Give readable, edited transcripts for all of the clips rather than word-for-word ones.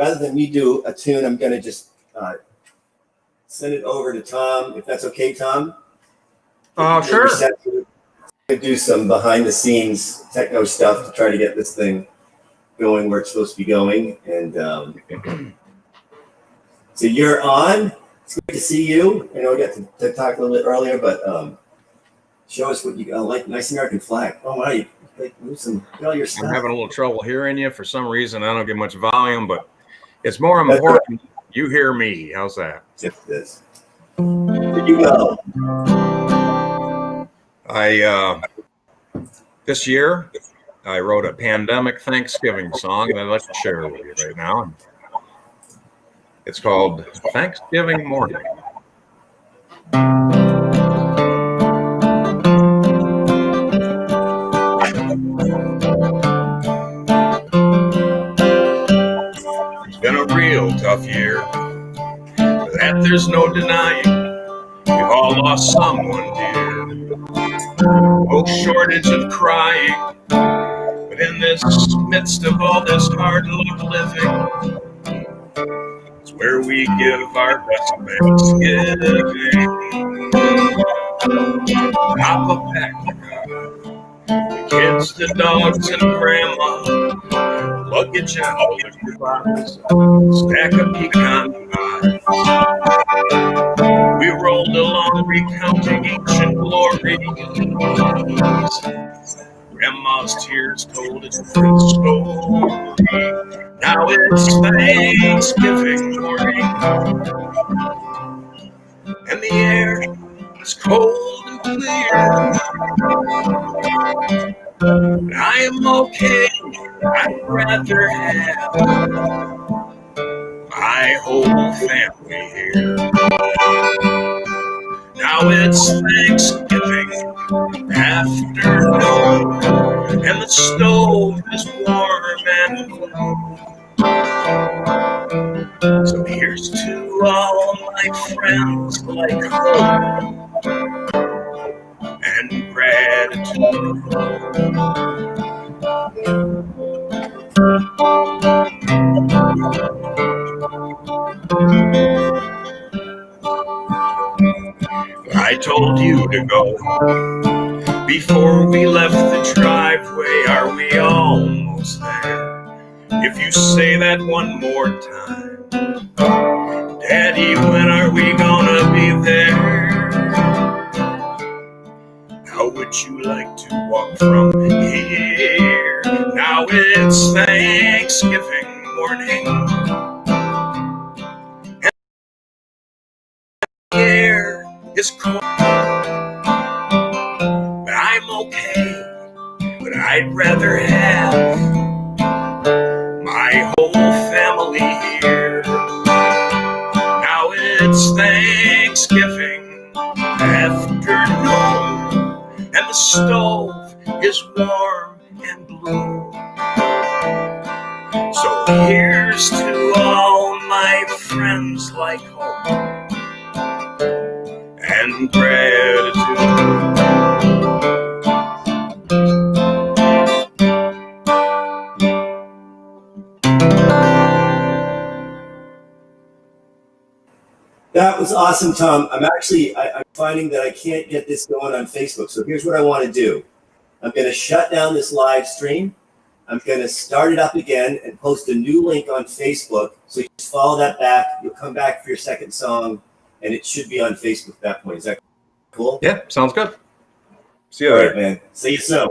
rather than me do a tune, I'm going to just send it over to Tom, if that's okay, Tom. Sure. Do some behind the scenes techno stuff to try to get this thing going where it's supposed to be going. And so you're on. It's good to see you. I know we got to talk a little bit earlier, but show us what you got. Like nice American flag. Oh my, like move all your stuff. I'm having a little trouble hearing you for some reason. I don't get much volume, but it's more important you hear me. How's that? If this. Here you go. This year I wrote a pandemic Thanksgiving song that I'd like to share with you right now. It's called Thanksgiving Morning. It's been a real tough year, that there's no denying. We've all lost someone dear. No shortage of crying, but in this midst of all this hard luck living, it's where we give our best Thanksgiving. Papa packed the car, the kids, the dogs, and grandma, luggage and all the box, stack of pecan pies. We rolled along recounting ancient glories. Grandma's tears told a different story. Now it's Thanksgiving morning, and the air is cold and clear. But I am okay. I'd rather have my whole family here. Now it's Thanksgiving afternoon, and the stove is warm and blue. So here's to all my friends like home and gratitude. I told you to go before we left the driveway. Are we almost there? If you say that one more time, Daddy, when are we gonna be there? How would you like to walk from here? Now it's Thanksgiving morning, and the air is cold. But I'm okay, but I'd rather have my whole family here. Now it's Thanksgiving afternoon, and the stove is warm and blue. So here's to all my friends like home and gratitude. That was awesome, Tom. I'm finding that I can't get this going on Facebook. So here's what I want to do. I'm going to shut down this live stream. I'm going to start it up again and post a new link on Facebook. So you just follow that back. You'll come back for your second song, and it should be on Facebook at that point. Is that cool? Yeah, sounds good. See you All later. right, man. See you soon.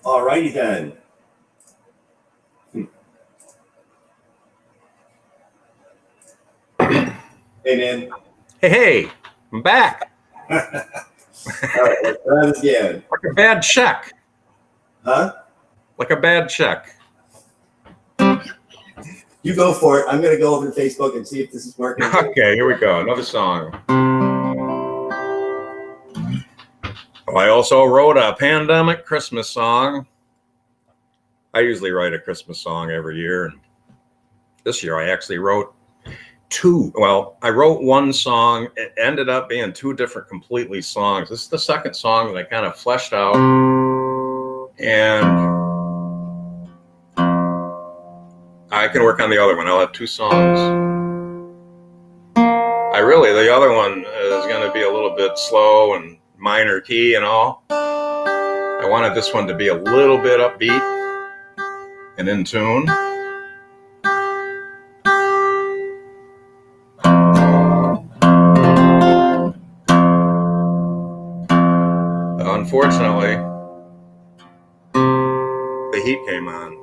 All righty then. Hey, man. Hey, I'm back. All right, let's try this again. Like a bad check. Huh? Like a bad check. You go for it. I'm going to go over to Facebook and see if this is working. Okay, here we go. Another song. I also wrote a pandemic Christmas song. I usually write a Christmas song every year. And this year I actually wrote two. Well, I wrote one song. It ended up being two different completely songs. This is the second song that I kind of fleshed out. And I can work on the other one. I'll have two songs. The other one is going to be a little bit slow and minor key and all. I wanted this one to be a little bit upbeat and in tune. Unfortunately, the heat came on.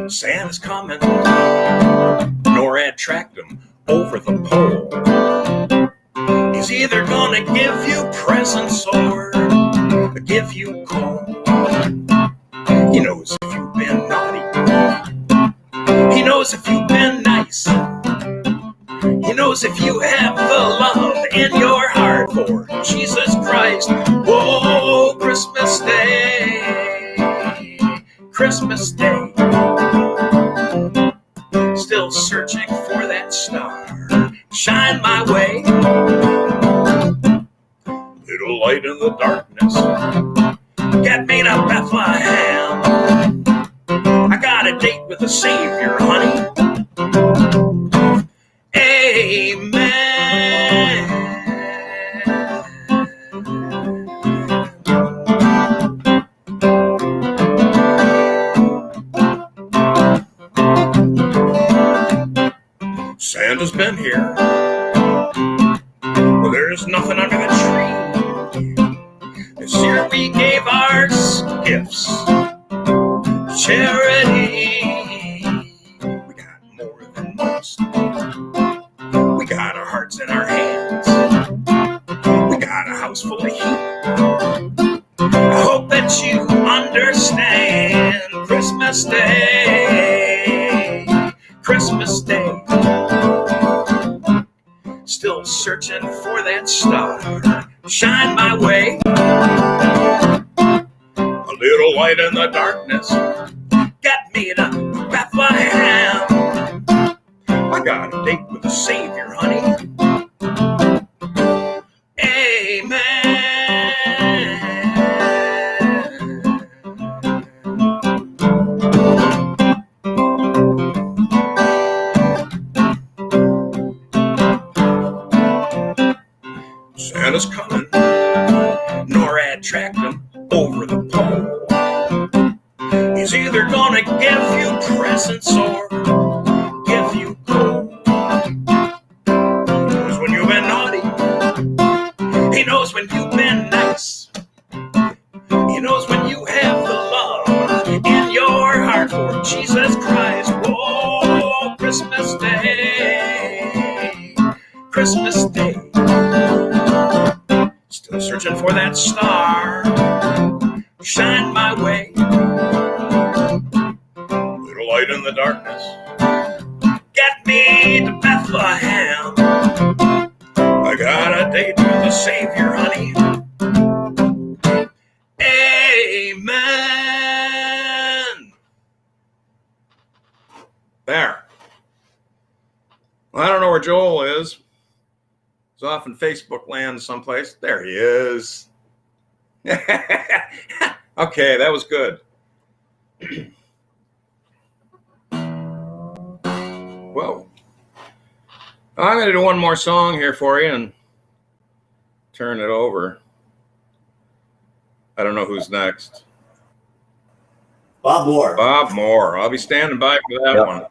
Santa's coming, NORAD tracked him over the pole. He's either gonna give you presents or give you coal. He knows if you've been naughty, he knows if you've been nice, he knows if you have the love in your heart for Jesus Christ. Oh, Christmas Day, Christmas Day. Still searching for that star, shine my way. Little light in the darkness, get me to Bethlehem. I got a date with the Savior, honey. Amen. Santa's been here. Well, there's nothing under the tree. This year we gave our gifts to charity. We got more than most. We got our hearts in our hands. We got a house full of heat. I hope that you understand. Christmas Day, Christmas Day. Still searching for that star, shine my way. A little light in the darkness, get me to Bethlehem. I got a date with the Savior, honey. Amen. Santa's coming, NORAD tracked him over the pole. He's either gonna give you presents or give you coal. He knows when you've been naughty, he knows when you've been nice, he knows when you have the love in your heart for Jesus Christ. Oh, Christmas Day, Christmas Day. Still searching for that star, shine my way. Little light in the darkness, get me to Bethlehem. I got a date with the Savior, honey. Amen. There. Well, I don't know where Joel is. He's off in Facebook land someplace. There he is. Okay, that was good. Whoa. I'm going to do one more song here for you and turn it over. I don't know who's next. Bob Moore. Bob Moore. I'll be standing by for that one.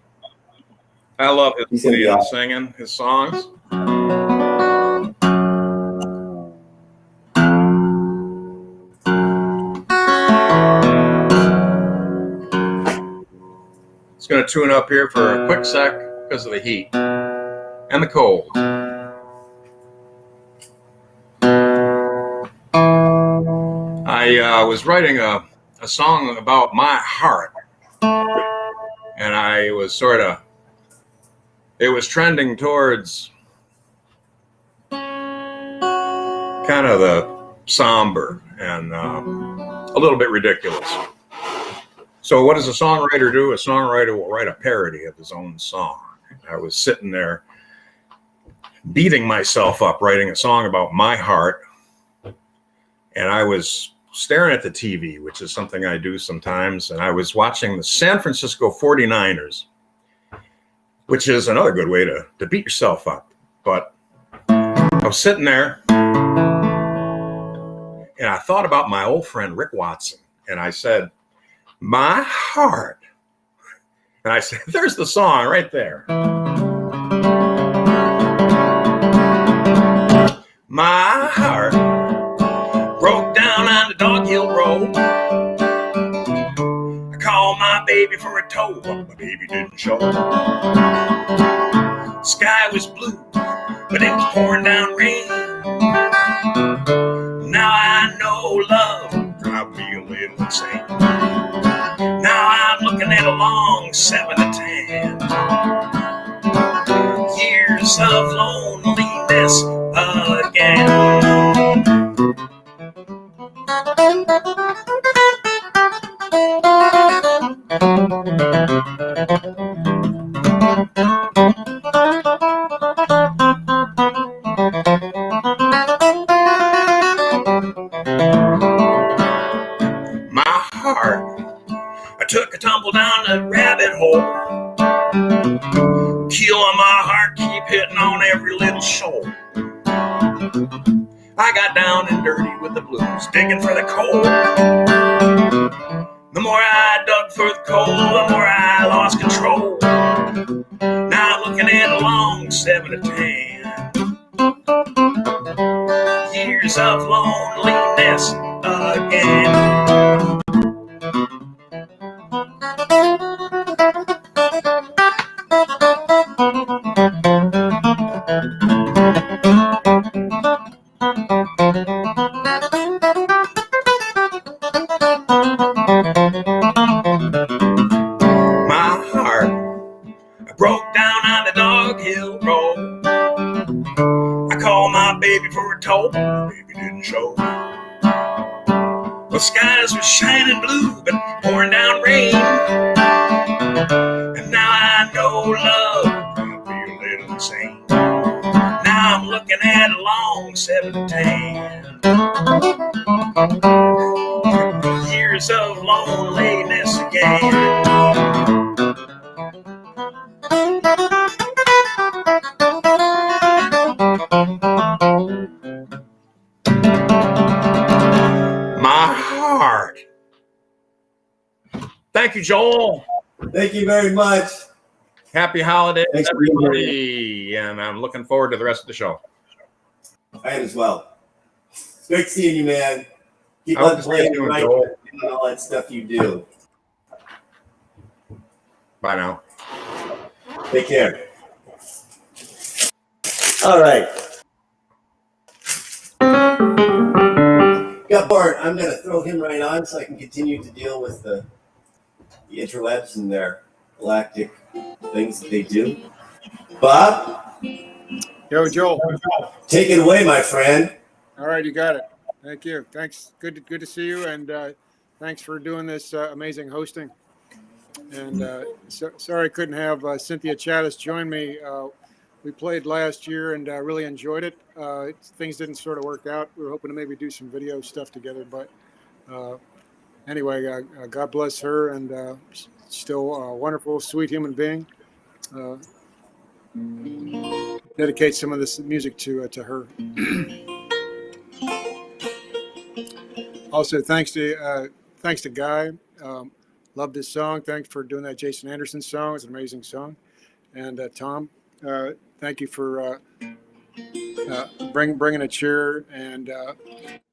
I love his singing, his songs. It's going to tune up here for a quick sec because of the heat and the cold. I was writing a song about my heart, and I was it was trending towards kind of the somber and a little bit ridiculous. So what does a songwriter do? A songwriter will write a parody of his own song. I was sitting there beating myself up writing a song about my heart, and I was staring at the TV, which is something I do sometimes, and I was watching the San Francisco 49ers, which is another good way to beat yourself up. But I was sitting there, and I thought about my old friend Rick Watson, and I said, my heart. And I said, there's the song right there. My heart broke down on the Dog Hill Road. I called my baby for a tow, but my baby didn't show. Sky was blue, but it was pouring down rain. Now I know love drives me a little insane. Now I'm looking at a long 7 to 10 years of loneliness again. My heart, I took a tumble down the rabbit hole. Killing my heart, keep hitting on every little shoal. I got down and dirty with the blues, digging for the coal. The more I dug for the coal, the more I lost control. Now I'm looking at a long 7 to 10 years of loneliness again. My heart, I broke down on the Dog Hill Road. I called my baby for a tow, but baby didn't show. The skies were shining blue, but pouring down rain. And now I know love will be a little insane. Now I'm looking at a long 7 to 10 years of loneliness again. My heart. Thank you, Joel. Thank you very much. Happy holidays, Thanks everybody. And I'm looking forward to the rest of the show. I am as well. It's great seeing you, man. Keep How on is playing you doing, right Joel? and all that stuff you do. Bye now. Take care. All right. Got Bart. I'm going to throw him right on so I can continue to deal with the interwebs and their galactic things that they do. Bob? Yo, Joel. Take it away, my friend. All right, you got it. Thank you. Thanks. Good to see you, and thanks for doing this amazing hosting. And sorry I couldn't have Cynthia Chattis join me. We played last year and really enjoyed it. Things didn't sort of work out. We were hoping to maybe do some video stuff together, but anyway, God bless her, and still a wonderful, sweet human being. dedicate some of this music to her. Also, thanks to Guy. Loved this song. Thanks for doing that Jason Anderson song. It's an amazing song. And Tom, thank you for bringing a cheer and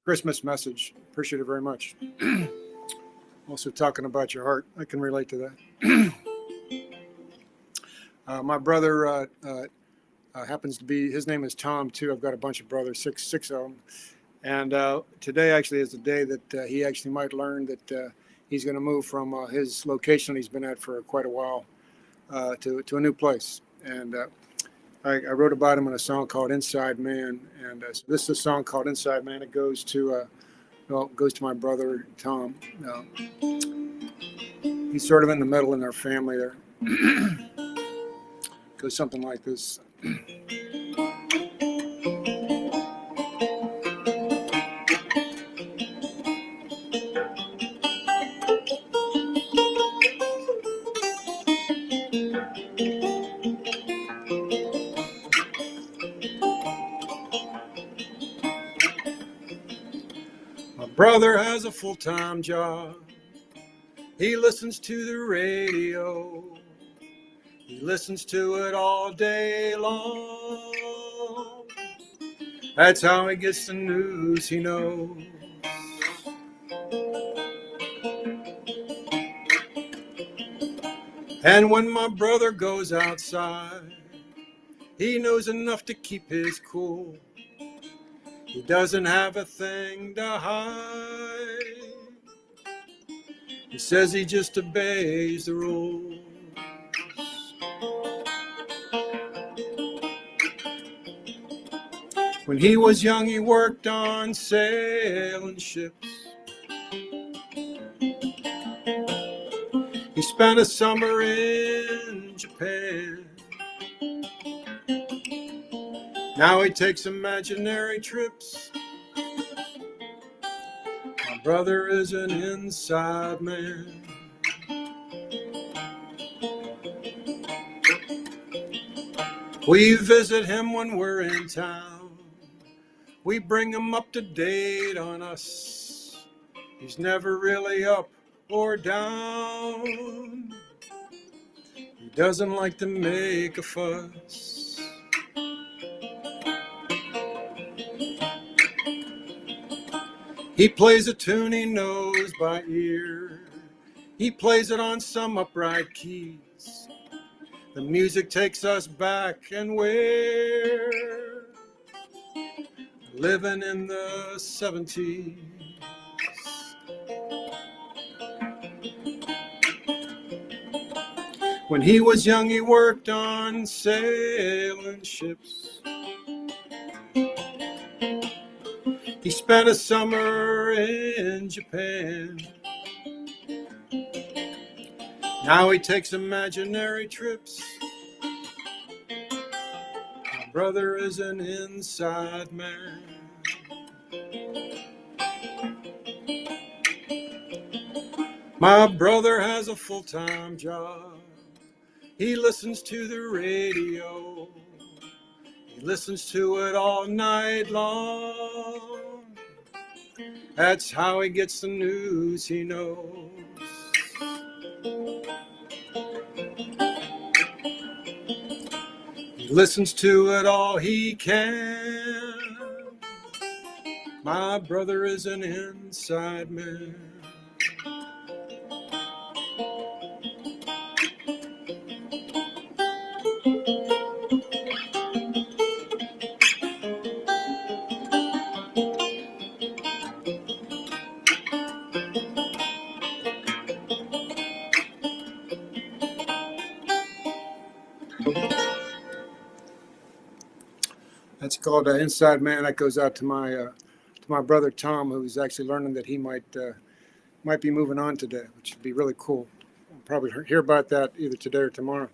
Christmas message. Appreciate it very much. Also talking about your heart. I can relate to that. My brother happens to be, his name is Tom too. I've got a bunch of brothers, six of them. And today actually is the day that he actually might learn that he's going to move from his location he's been at for quite a while to a new place. And I wrote about him in a song called Inside Man. And so this is a song called Inside Man. It goes to my brother, Tom. He's sort of in the middle in our family there. Goes something like this. My brother has a full-time job. He listens to the radio. He listens to it all day long. That's how he gets the news he knows. And when my brother goes outside, he knows enough to keep his cool. He doesn't have a thing to hide. He says he just obeys the rules. When he was young, he worked on sailing ships. He spent a summer in Japan. Now he takes imaginary trips. My brother is an inside man. We visit him when we're in town. We bring him up to date on us. He's never really up or down. He doesn't like to make a fuss. He plays a tune he knows by ear. He plays it on some upright keys. The music takes us back, and we're living in the 70s. When he was young, he worked on sailing ships. He spent a summer in Japan. Now he takes imaginary trips. My brother is an inside man. My brother has a full-time job. He listens to the radio. He listens to it all night long. That's how he gets the news he knows. He listens to it all he can. My brother is an inside man. That's called Inside Man. That goes out to my brother Tom, who's actually learning that he might be moving on today, which would be really cool. I'll probably hear about that either today or tomorrow.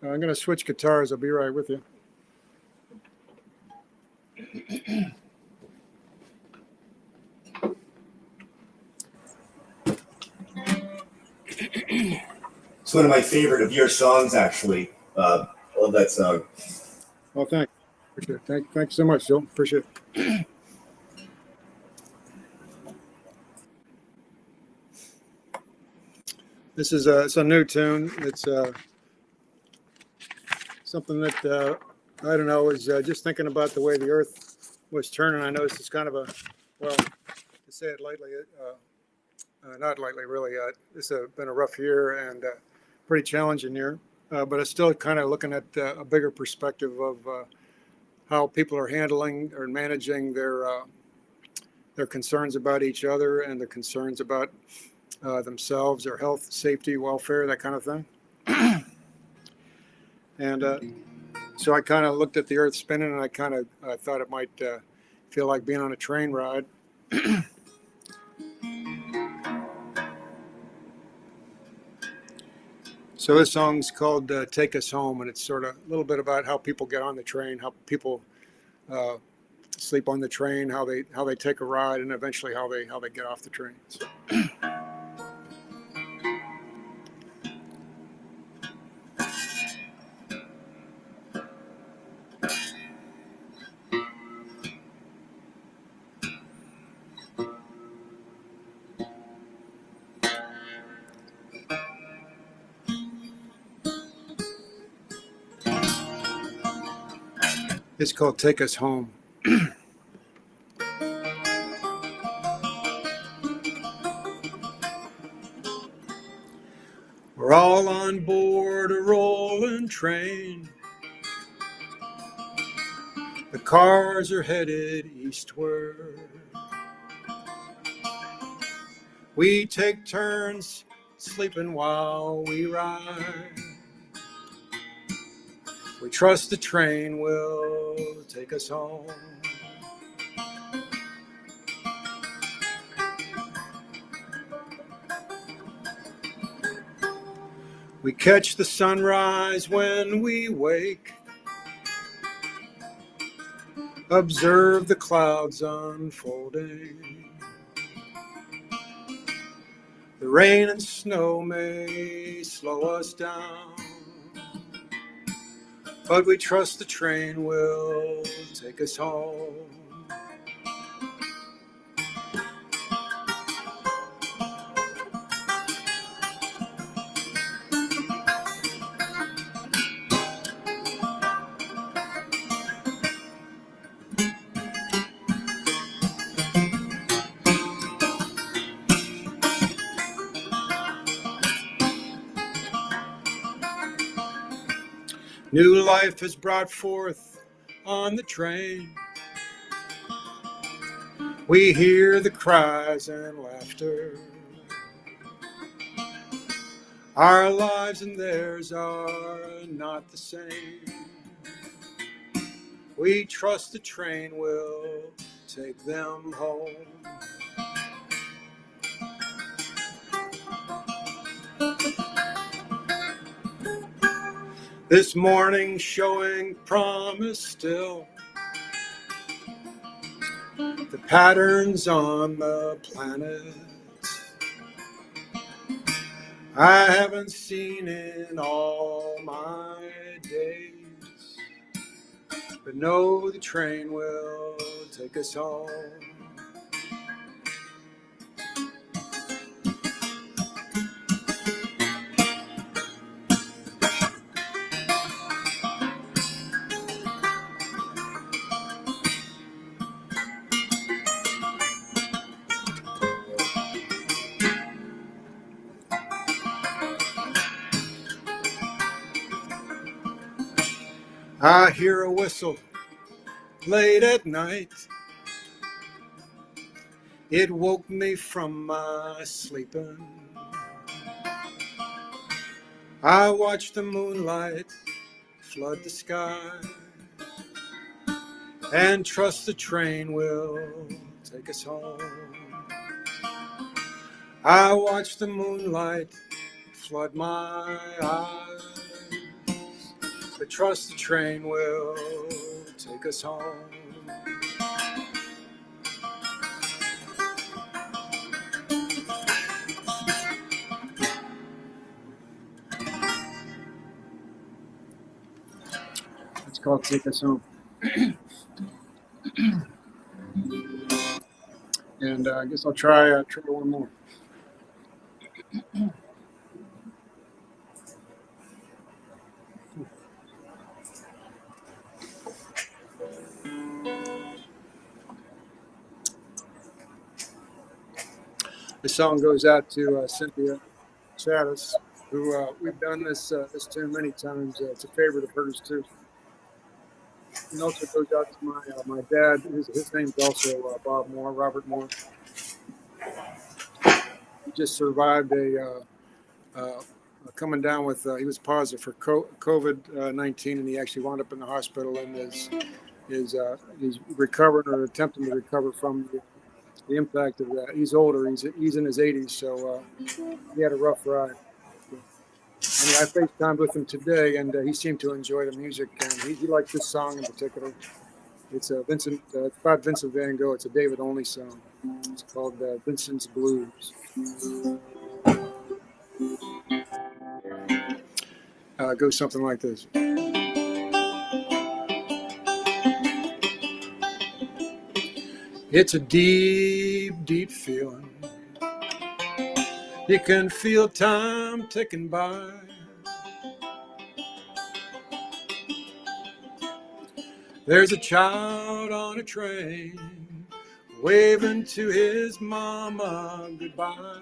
I'm going to switch guitars. I'll be right with you. It's one of my favorite of your songs, actually. I love that song. Well, thanks. Appreciate it. Thanks so much, Joe. Appreciate it. This is it's a new tune. It's something that I don't know. Was just thinking about the way the Earth was turning. I noticed it's kind of a, well, to say it lightly, not lightly, really. This has been a rough year and pretty challenging year. But it's still kind of looking at a bigger perspective of how people are handling or managing their concerns about each other and their concerns about themselves, their health, safety, welfare, that kind of thing. And so I kind of looked at the Earth spinning, and I kind of thought it might feel like being on a train ride. So this song's called "Take Us Home," and it's sort of a little bit about how people get on the train, how people sleep on the train, how they take a ride, and eventually how they get off the train. So. It's called "Take Us Home." We're all on board a rolling train. The cars are headed eastward. We take turns sleeping while we ride. We trust the train will take us home. We catch the sunrise when we wake. Observe the clouds unfolding. The rain and snow may slow us down, but we trust the train will take us home. New life is brought forth on the train. We hear the cries and laughter. Our lives and theirs are not the same. We trust the train will take them home. This morning showing promise still. The patterns on the planet I haven't seen in all my days, but know the train will take us home. I hear a whistle late at night. It woke me from my sleeping. I watch the moonlight flood the sky and trust the train will take us home. I watch the moonlight flood my eyes, but trust the train will take us home. It's called Take Us Home. And I guess I'll try one more. The song goes out to Cynthia Chattis, who we've done this tune many times. It's a favorite of hers too. And also goes out to my dad. His name's also Bob Moore, Robert Moore. He just survived coming down with he was positive for COVID-19, and he actually wound up in the hospital, and he's recovering or attempting to recover from the impact of that. He's older. He's in his 80s, so he had a rough ride. I FaceTimed with him today, and he seemed to enjoy the music, and he liked this song in particular. It's Vincent. It's about Vincent Van Gogh. It's a David Only song. It's called Vincent's Blues. It goes something like this. It's a deep, deep feeling. You can feel time ticking by. There's a child on a train waving to his mama goodbye.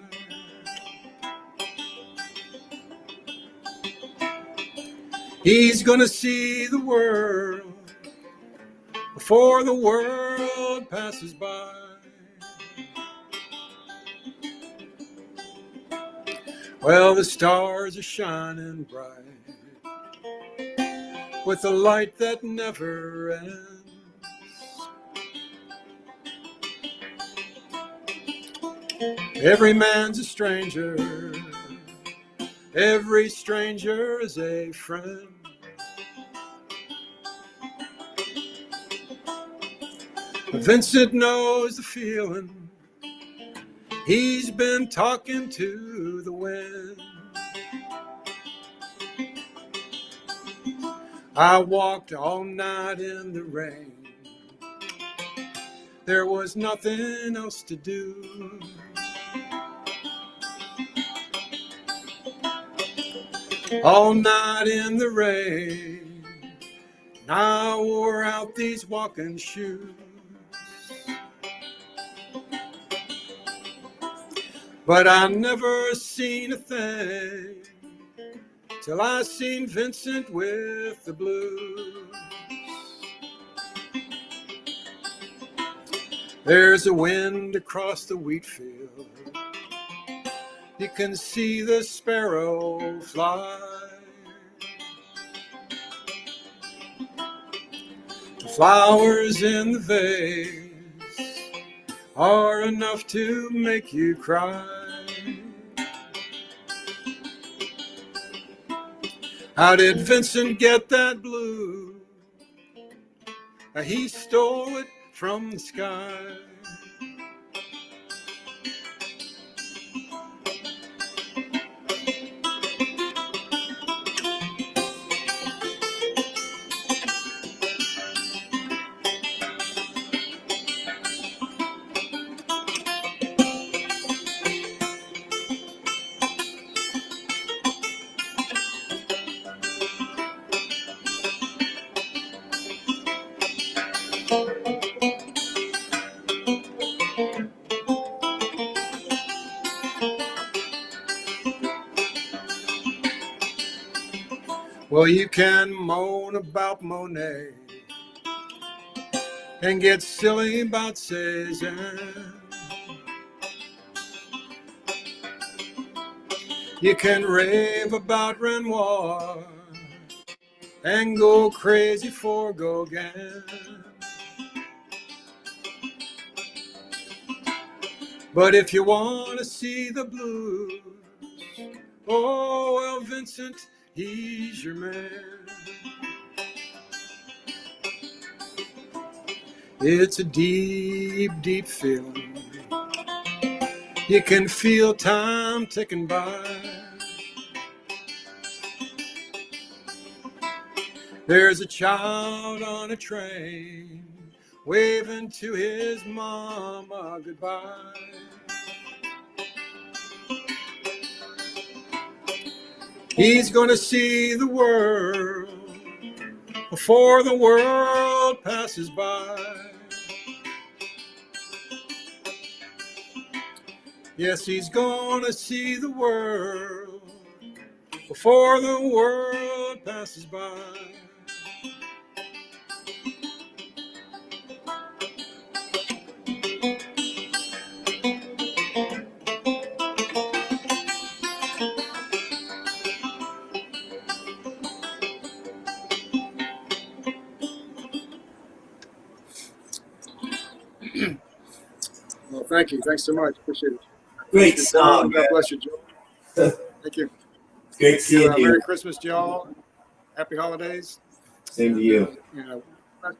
He's gonna see the world before the world passes by. Well, the stars are shining bright with a light that never ends. Every man's a stranger, every stranger is a friend. Vincent knows the feeling. He's been talking to the wind. I walked all night in the rain. There was nothing else to do. All night in the rain, and I wore out these walking shoes. But I never seen a thing till I seen Vincent with the blues. There's a wind across the wheat field. You can see the sparrow fly. The flowers in the vase are enough to make you cry. How did Vincent get that blue? He stole it from the sky. Well, you can moan about Monet and get silly about Cézanne. You can rave about Renoir and go crazy for Gauguin. But if you want to see the blues, oh, well, Vincent, he's your man. It's a deep, deep feeling. You can feel time ticking by. There's a child on a train waving to his mama goodbye. He's gonna see the world before the world passes by. Yes, he's gonna see the world before the world passes by. Well, thank you. Thanks so much. Appreciate it. Great song. God bless you, Joe. Thank you. Great seeing you. Merry Christmas to y'all. Happy holidays. Same to you.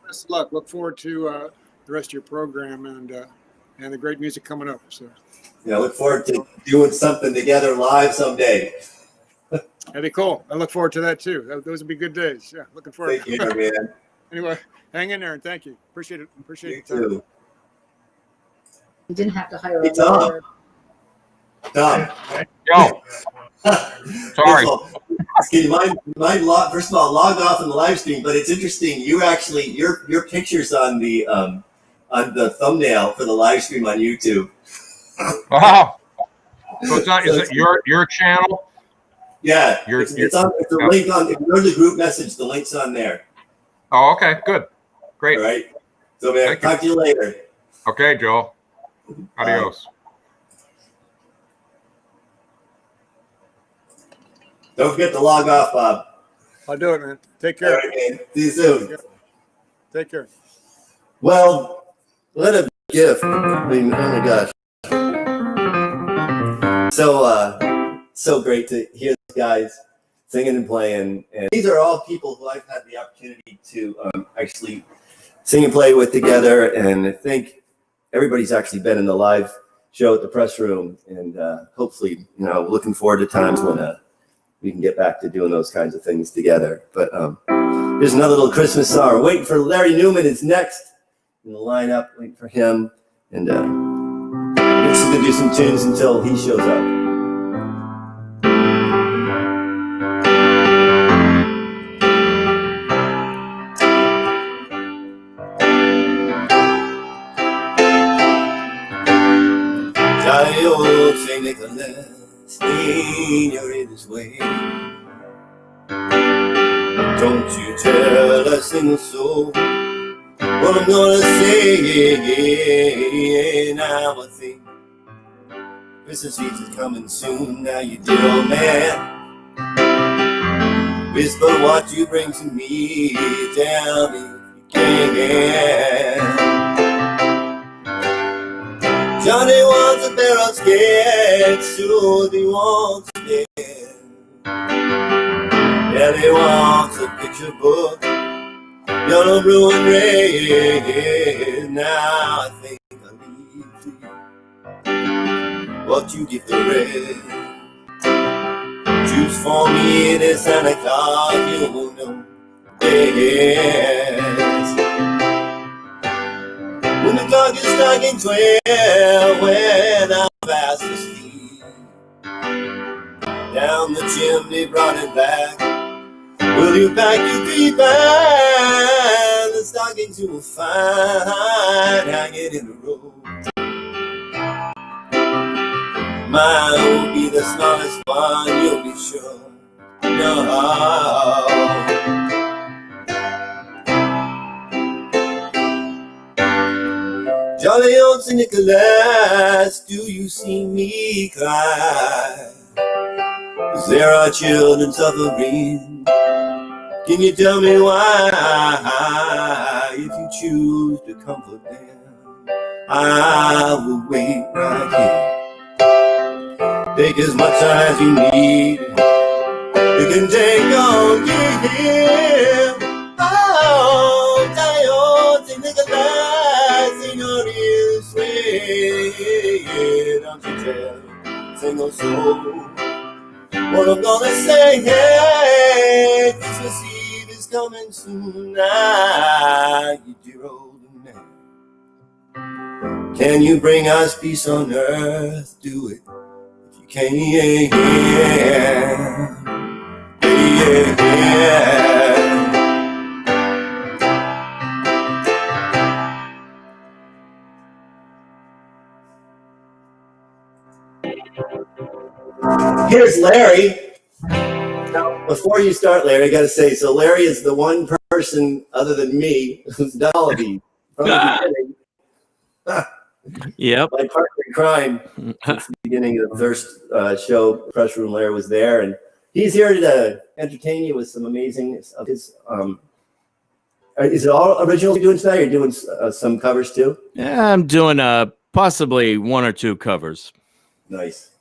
Best of luck. Look forward to the rest of your program and the great music coming up. So, Yeah, look forward to doing something together live someday. that'd be cool. I look forward to that too. Those would be good days. Yeah, looking forward. Thank you, man. Anyway, hang in there and thank you. Appreciate it. Appreciate You it. too. You didn't have to hire Hey, a Tom. lawyer. Tom. Yo, sorry. Can you mind first of all, log off in the live stream, but it's interesting. You actually, your picture's on the thumbnail for the live stream on YouTube. Wow. So it's not, is it your channel? Yeah, Your- it's on. It's a yeah. link on. If you go to the group message, the link's on there. Oh, okay, good. Great. All right. So, man, Thank you. talk to you later. Okay, Joel. Adios. Don't forget to log off, Bob. I'll do it, man. Take All care. right, man. See you soon. Take care. Well, what a gift. I mean, oh my gosh. So great to hear these guys singing and playing. And these are all people who I've had the opportunity to actually sing and play with together. And I think everybody's actually been in the live show at the press room. And hopefully, looking forward to times when we can get back to doing those kinds of things together. But here's another little Christmas song. Waiting for Larry Newman is next in the lineup. Waiting for him. And we're just going to do some tunes until he shows up. Jolly old St. Nicholas, you're in his way. Don't you tell a single soul what I'm gonna say. Now I think Christmas Eve is coming soon. Now you dear old man, whisper what you bring to me. Tell me if you can. Johnny wants a pair of skates, Susie wants a bed. Ellie wants a picture book, yellow, blue, and red. Now I think I'll leave to you what you give the rest. Choose for me the Santa Claus, you will know best. When the clock is striking 12, when I'm fast asleep, down the chimney, brought it back. Will you pack your feet and the stockings you will find hanging in the road? Mine will be the smallest one, you'll be sure. No. Jolly old St. Nicholas, do you see me cry? 'Cause there are children suffering. Can you tell me why? If you choose to comfort them, I will wait right here. Take as much time as you need. You can take all you hear. Oh, Jolly old St. Nicholas, in your ears sway. Don't you tell a single soul what I'm gonna say. Hey, Christmas Eve is coming soon now, you dear old man. Can you bring us peace on earth? Do it if you can. Here's Larry. Now, before you start, Larry, I got to say, so Larry is the one person other than me who's done all of these from the beginning. Yep. My partner in crime since the beginning of the first show, Press Room, Larry was there, and he's here to entertain you with some amazing of his. Is it all originals you're doing tonight? Or you're doing some covers too? Yeah, I'm doing possibly one or two covers. Nice.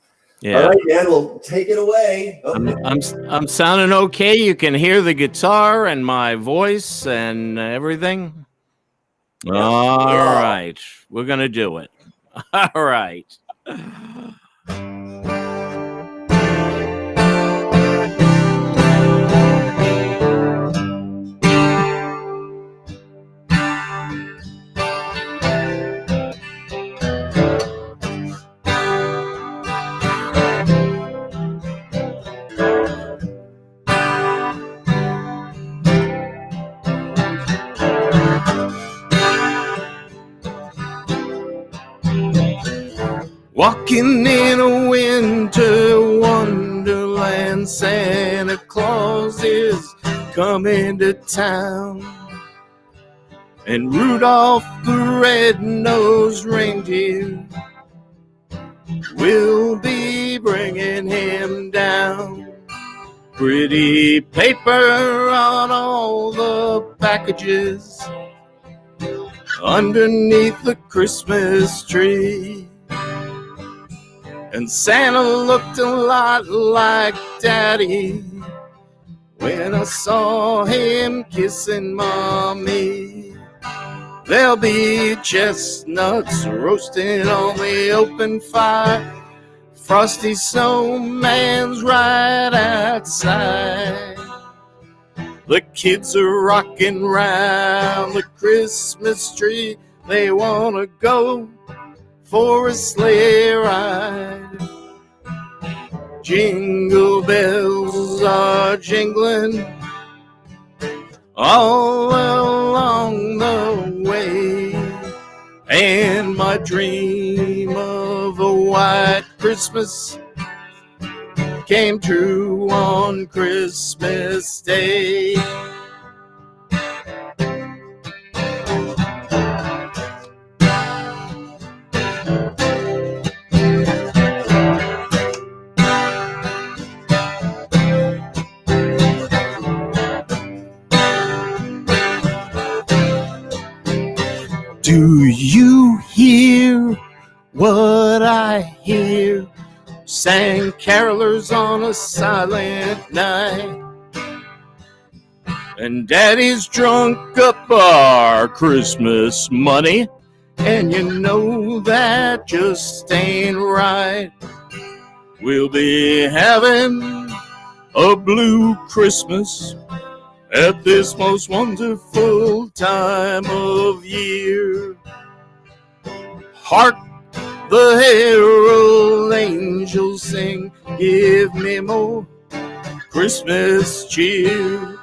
Yeah. All right, Dan. Well, take it away. I'm sounding okay. You can hear the guitar and my voice and everything. Yeah. All right, we're gonna do it. All right. Walking in a winter wonderland, Santa Claus is coming to town. And Rudolph the red-nosed reindeer will be bringing him down. Pretty paper on all the packages underneath the Christmas tree. And Santa looked a lot like Daddy when I saw him kissing Mommy. There'll be chestnuts roasting on the open fire. Frosty snowman's right outside. The kids are rocking round the Christmas tree. They wanna go for a sleigh ride. Jingle bells are jingling all along the way, and my dream of a white Christmas came true on Christmas Day. Do you hear what I hear? Sang carolers on a silent night. And Daddy's drunk up our Christmas money, and you know that just ain't right. We'll be having a blue Christmas at this most wonderful time of year. Hark the herald angels sing, give me more Christmas cheer.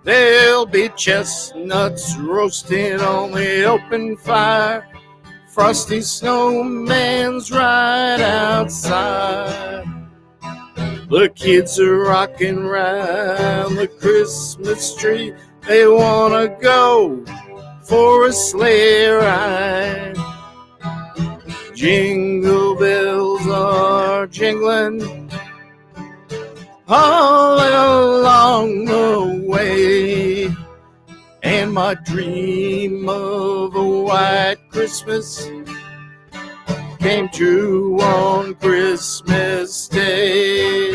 There'll be chestnuts roasting on the open fire. Frosty snowman's right outside. The kids are rocking round the Christmas tree. They wanna go for a sleigh ride. Jingle bells are jingling all along the way, and my dream of a white Christmas came true on Christmas Day.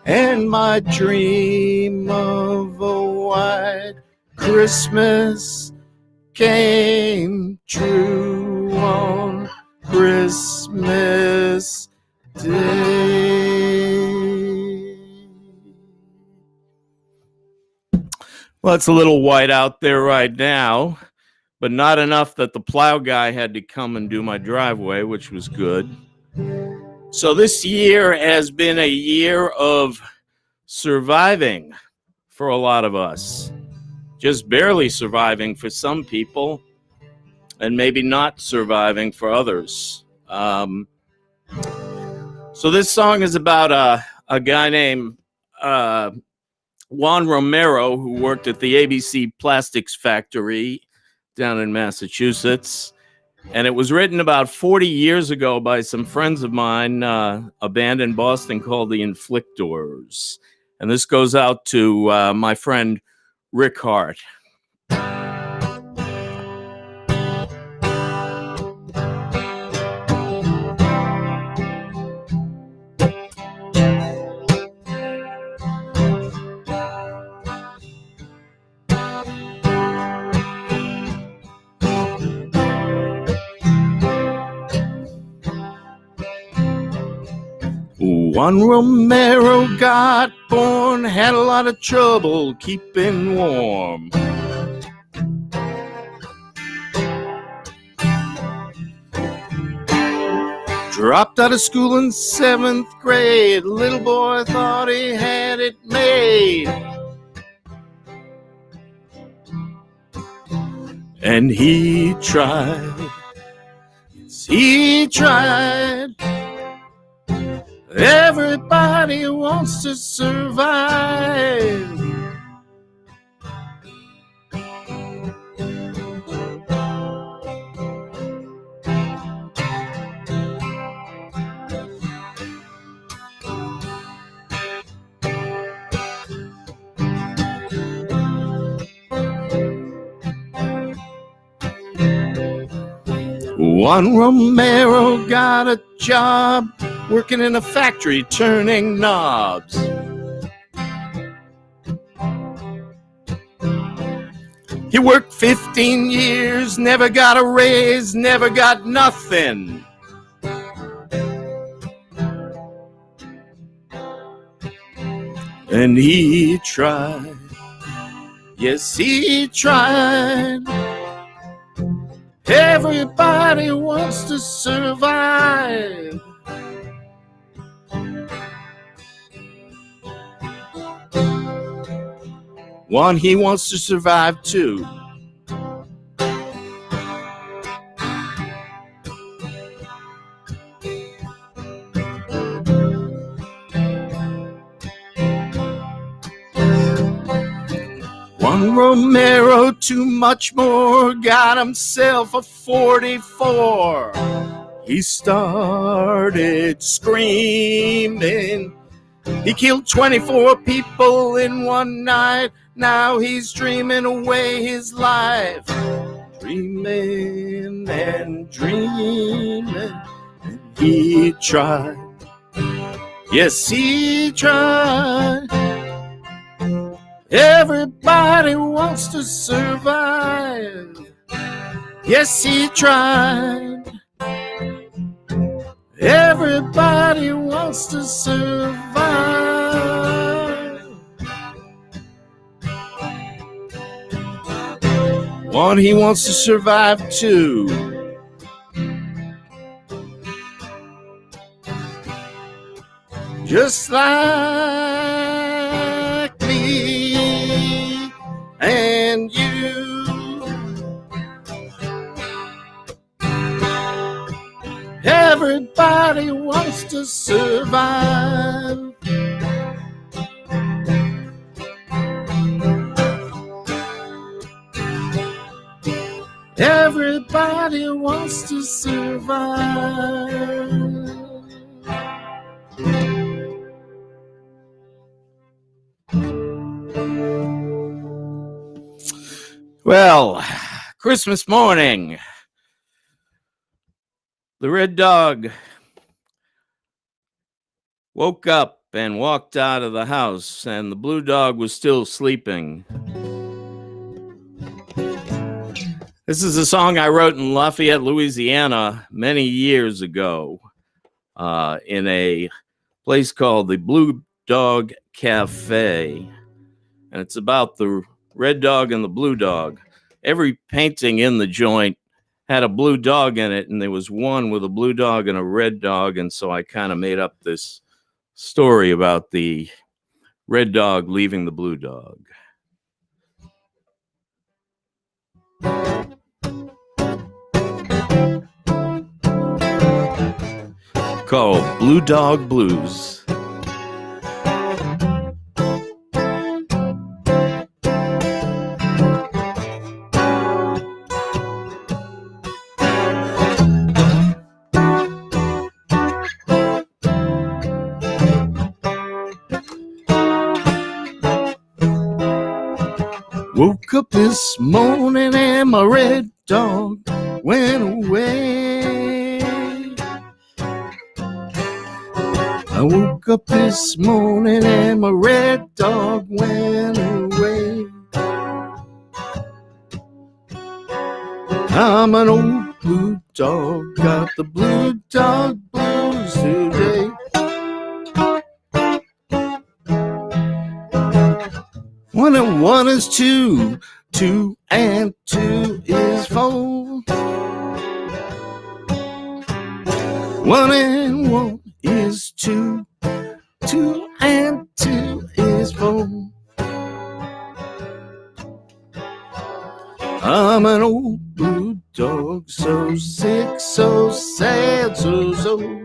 And my dream of a white Christmas came true on Christmas Day. Well, it's a little white out there right now, but not enough that the plow guy had to come and do my driveway, which was good. So this year has been a year of surviving for a lot of us. Just barely surviving for some people, and maybe not surviving for others. So this song is about a guy named Juan Romero, who worked at the ABC Plastics Factory down in Massachusetts. And it was written about 40 years ago by some friends of mine, a band in Boston called the Inflictors. And this goes out to my friend Rick Hart. Juan Romero got born, had a lot of trouble keeping warm. Dropped out of school in 7th grade, little boy thought he had it made. And he tried, yes, he tried. Everybody wants to survive. Juan Romero got a job working in a factory turning knobs. He worked 15 years, never got a raise, never got nothing. And he tried, yes, he tried. Everybody wants to survive. One, he wants to survive too. Juan Romero, too much more, got himself a 44. He started screaming. He killed 24 people in one night. Now he's dreaming away his life. Dreaming and dreaming. And he tried. Yes, he tried. Everybody wants to survive. Yes, he tried. Everybody wants to survive. One, he wants to survive too. Just like me and you. Everybody wants to survive. Everybody wants to survive. Well, Christmas morning. The red dog woke up and walked out of the house, and the blue dog was still sleeping. This is a song I wrote in Lafayette, Louisiana, many years ago, in a place called the Blue Dog Cafe. And it's about the Red Dog and the Blue Dog. Every painting in the joint had a blue dog in it, and there was one with a blue dog and a red dog, and so I kind of made up this story about the red dog leaving the blue dog. Called Blue Dog Blues. Woke up this morning and my red dog went away. I woke up this morning and my red dog went away. I'm an old blue dog, got the blue dog blues today. One and one is two, two and two is four. One and one is two, two and two is four. I'm an old blue dog, so sick, so sad, so.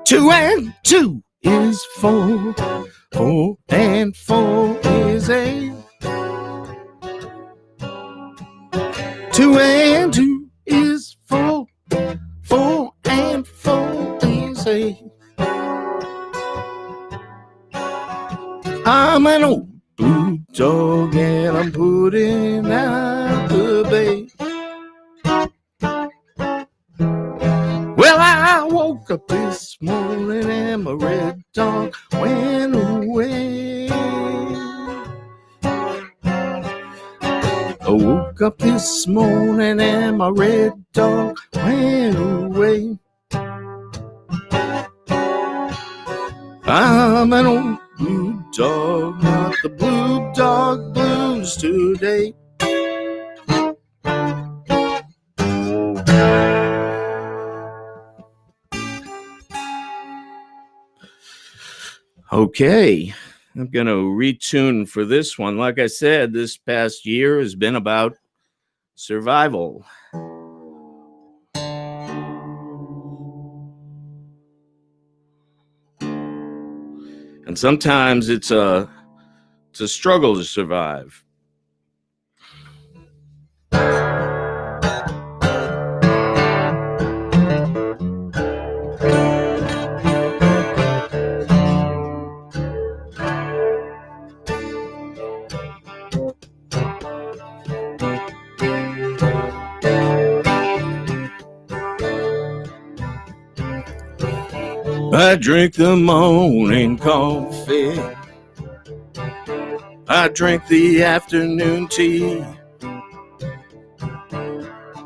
2 and 2 is 4. 4 and 4 is 8. 2 and 2 is 4. 4 and 4 is 8. I'm an old blue dog and I'm putting out the bait. Well, I woke up this morning and my red dog went away. I woke up this morning and my red dog went away. I'm an old blue dog, not the blue dog blues today. Okay, I'm going to retune for this one. Like I said, this past year has been about survival. And sometimes it's a struggle to survive. I drink the morning coffee. I drink the afternoon tea.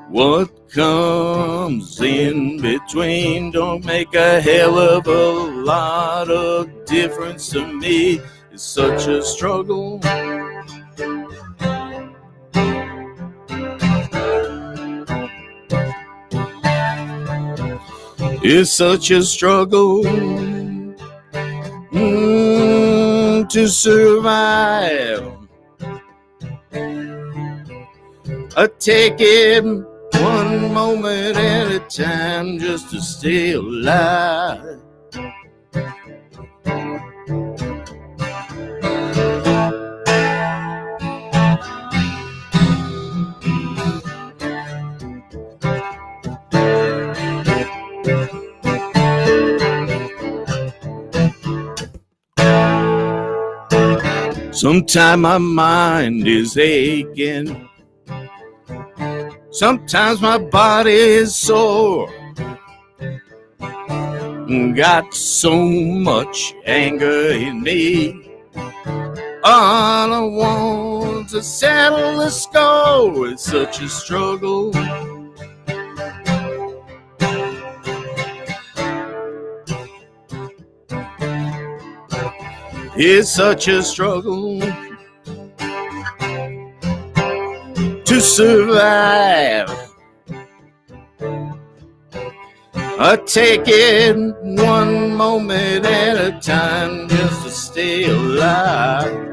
What comes in between don't make a hell of a lot of difference to me. It's such a struggle. It's such a struggle to survive. I take it one moment at a time just to stay alive. Sometimes my mind is aching. Sometimes my body is sore. Got so much anger in me. All I want to settle the score. It's such a struggle. It's such a struggle to survive. I take it one moment at a time just to stay alive.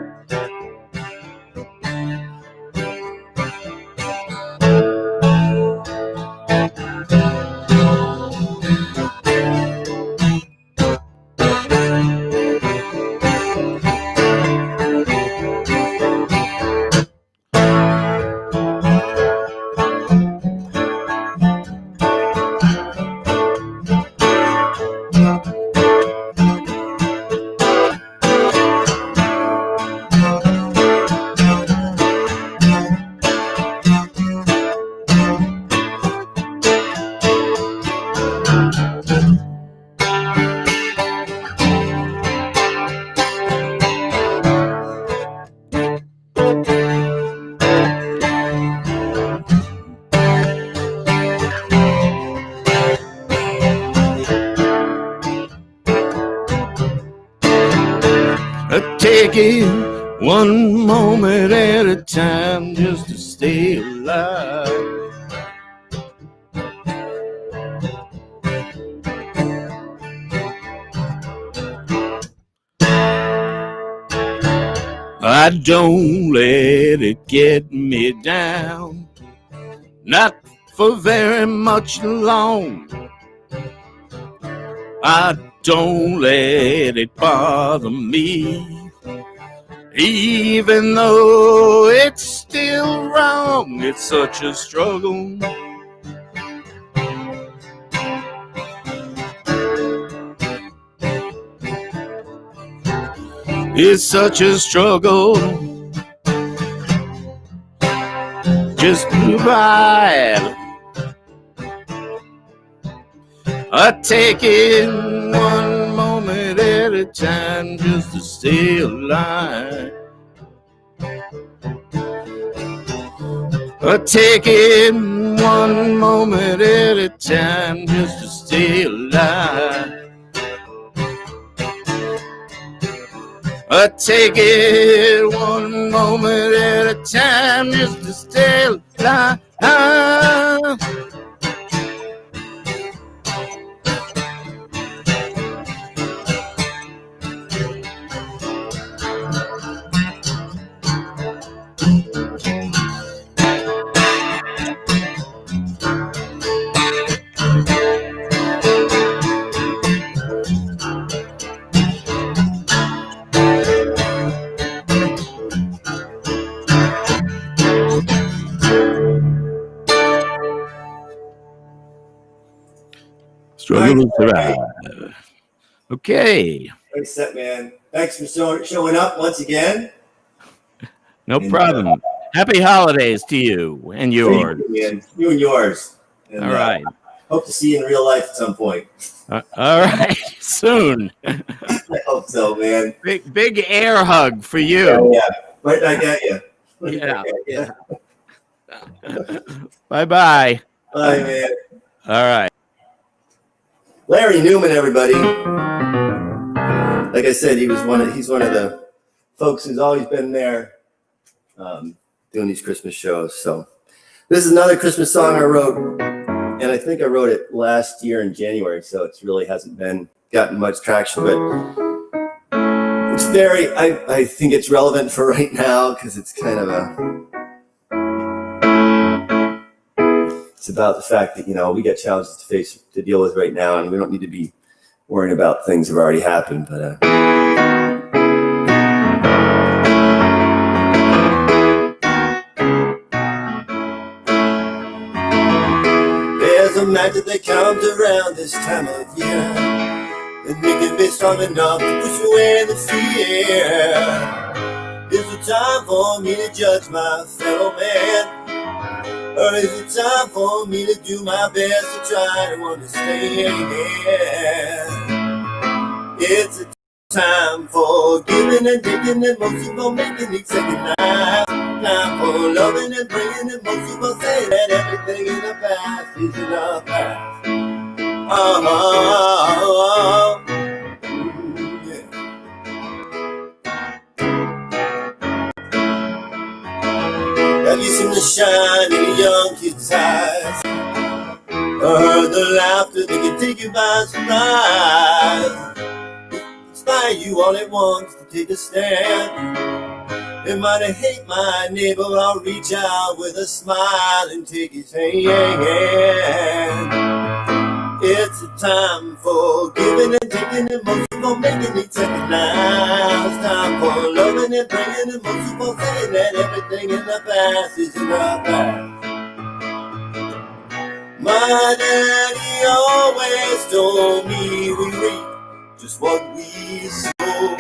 I take it one moment at a time just to stay alive. I don't let it get me down, not for very much long. I don't let it bother me, even though it's still wrong. It's such a struggle. It's such a struggle just to survive. I take it one moment at a time just to stay alive. I take it one moment at a time just to stay alive. I take it one moment at a time just to stay alive. Struggle to survive. Okay. Great set, man. Thanks for showing up once again. No problem. Happy holidays to you and yours. You and yours. And, all right. Hope to see you in real life at some point. All right. Soon. I hope so, man. Big air hug for you. Yeah. Right back at you. Yeah. Bye-bye. Bye, man. All right. Larry Newman, everybody. Like I said, he's one of the folks who's always been there doing these Christmas shows. So this is another Christmas song I wrote, and I think I wrote it last year in January, so it really hasn't gotten much traction, but it's I think it's relevant for right now because it's kind of it's about the fact that, we got challenges to deal with right now, and we don't need to be worrying about things that have already happened. But there's a magic that comes around this time of year, and making me strong enough to push away the fear. Is it time for me to judge my fellow man? Or is it time for me to do my best to try to understand? It's a time for giving and taking, and most of all making each second life. Time for loving and bringing, and most of all saying that everything in the past is in the past. Have you seen the shine in a young kid's eyes? Or heard the laughter that can take you by surprise? Inspire you all at once to take a stand. It might hate my neighbor, I'll reach out with a smile and take his hand. It's a time for giving and taking, and most of all making each second now. It's time for loving and praying, and most of all saying that everything in the past is in the past. My daddy always told me we reap just what we sow.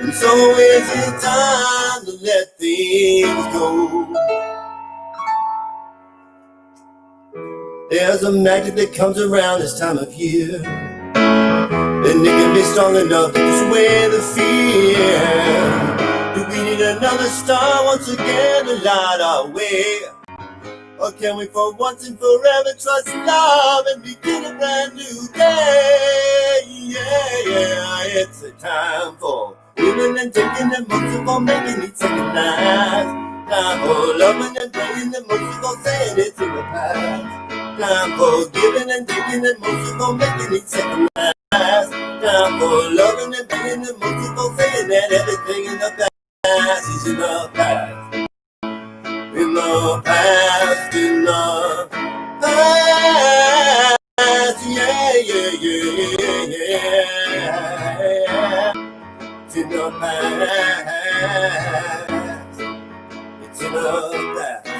And so is it time to let things go. There's a magic that comes around this time of year, and it can be strong enough to push away the fear. Do we need another star once again to light our way? Or can we for once and forever trust love and begin a brand new day? Yeah, it's a time for giving and taking, and most of all making each second last. Time for loving and praying, and most of all saying it's in the past. Time for giving and taking, and most of all making each second last. Time for loving and praying, and most of all saying that everything in the past is in the past. In the past, in the past, yeah. It's in the past, it's in the past.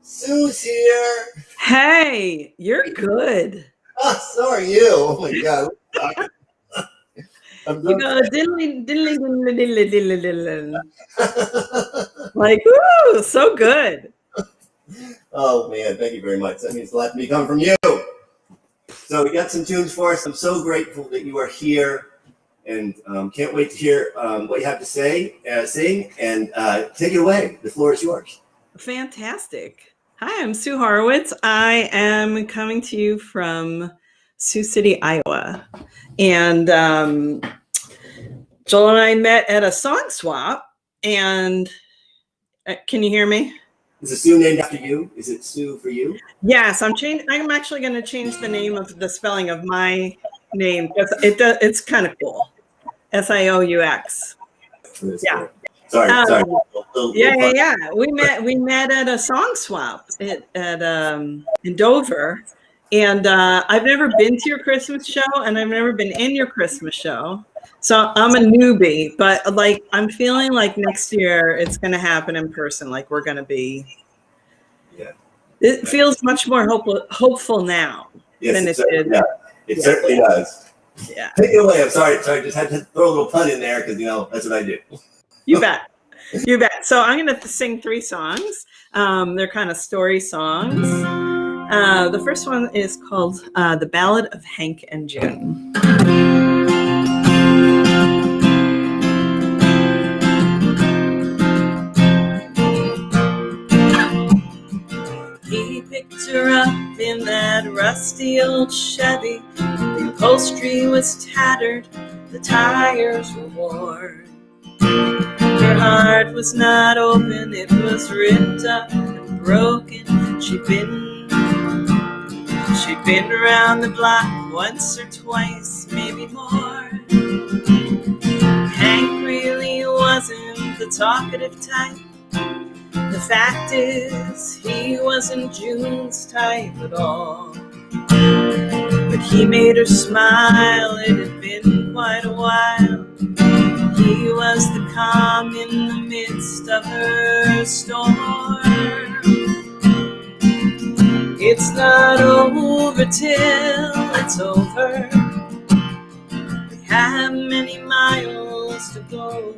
Sue's here. Hey, you're good. Oh, so are you. Oh my God. You go diddly, diddly, diddly, diddly, diddly, diddly. Like, woo, so good. Oh man, thank you very much. That means a lot to me coming from you. So we got some tunes for us. I'm so grateful that you are here, and can't wait to hear what you have to say, sing, and take it away. The floor is yours. Fantastic. Hi, I'm Sue Horowitz. I am coming to you from Sioux City, Iowa. And Joel and I met at a song swap. And can you hear me? Is it Sue named after you? Is it Sue for you? Yes, I'm actually going to change the name of the spelling of my name because it's kind of cool. Sieux. Yeah. Sorry. Yeah. We met at a song swap in Dover, and I've never been to your Christmas show, and I've never been in your Christmas show, so I'm a newbie. But like, I'm feeling like next year it's going to happen in person. Like we're going to be. Yeah. It feels much more hopeful now than it did. Yeah, it certainly does. Yeah. Take it away. I'm sorry. Just had to throw a little pun in there because that's what I do. You bet. You bet. So I'm going to sing 3 songs. They're kind of story songs. The first one is called The Ballad of Hank and June. He picked her up in that rusty old Chevy. The upholstery was tattered the tires were worn. Her heart was not open, it was ripped up and broken. She'd been around the block once or twice, maybe more. Hank really wasn't the talkative type. The fact is, he wasn't June's type at all. But he made her smile, it had been quite a while. He was the calm in the midst of her storm. It's not over till it's over. We have many miles to go.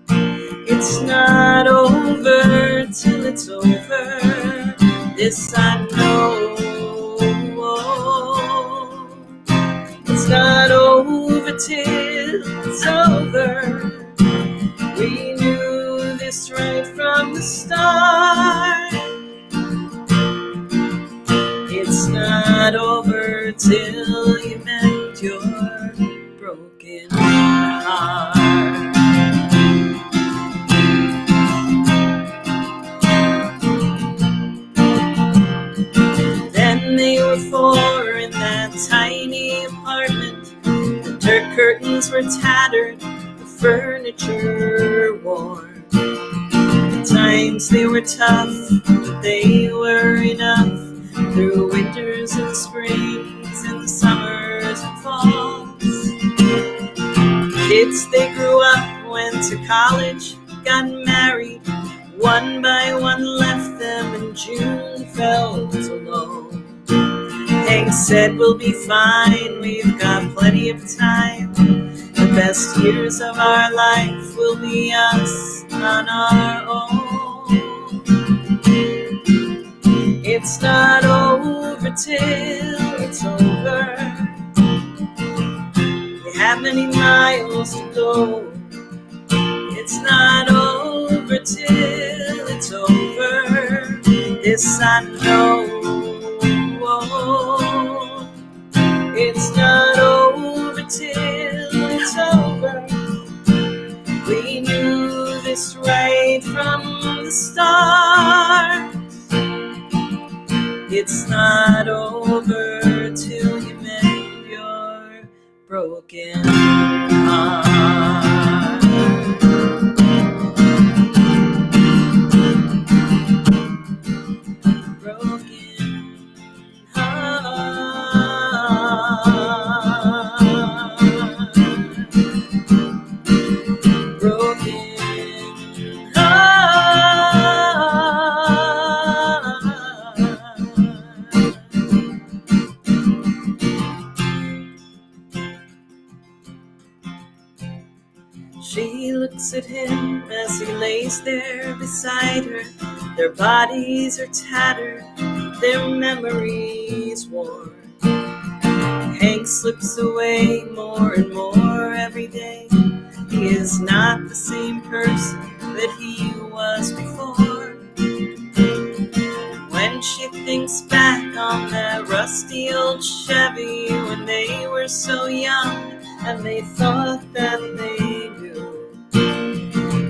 It's not over till it's over. This I know. It's not over till it's over. We knew this right from the start. It's not over till you mend your broken heart. Then they were four in that tiny apartment. The dirt curtains were tattered, the furniture worn. The times they were tough, but they were enough. Through winters and springs and summers and falls. Kids, they grew up, went to college, got married. One by one left them and June felt alone. Hank said, we'll be fine, we've got plenty of time. The best years of our life will be us on our own. It's not over till it's over. We have many miles to go. It's not over till it's over. This I know. It's not over till it's over. We knew this right from the start. It's not over till you mend your broken heart. Broken heart. Broken She looks at him as he lays there beside her. Their bodies are tattered, their memories worn. Hank slips away more and more every day. He is not the same person that he was before. When she thinks back on that rusty old Chevy when they were so young and they thought that they knew.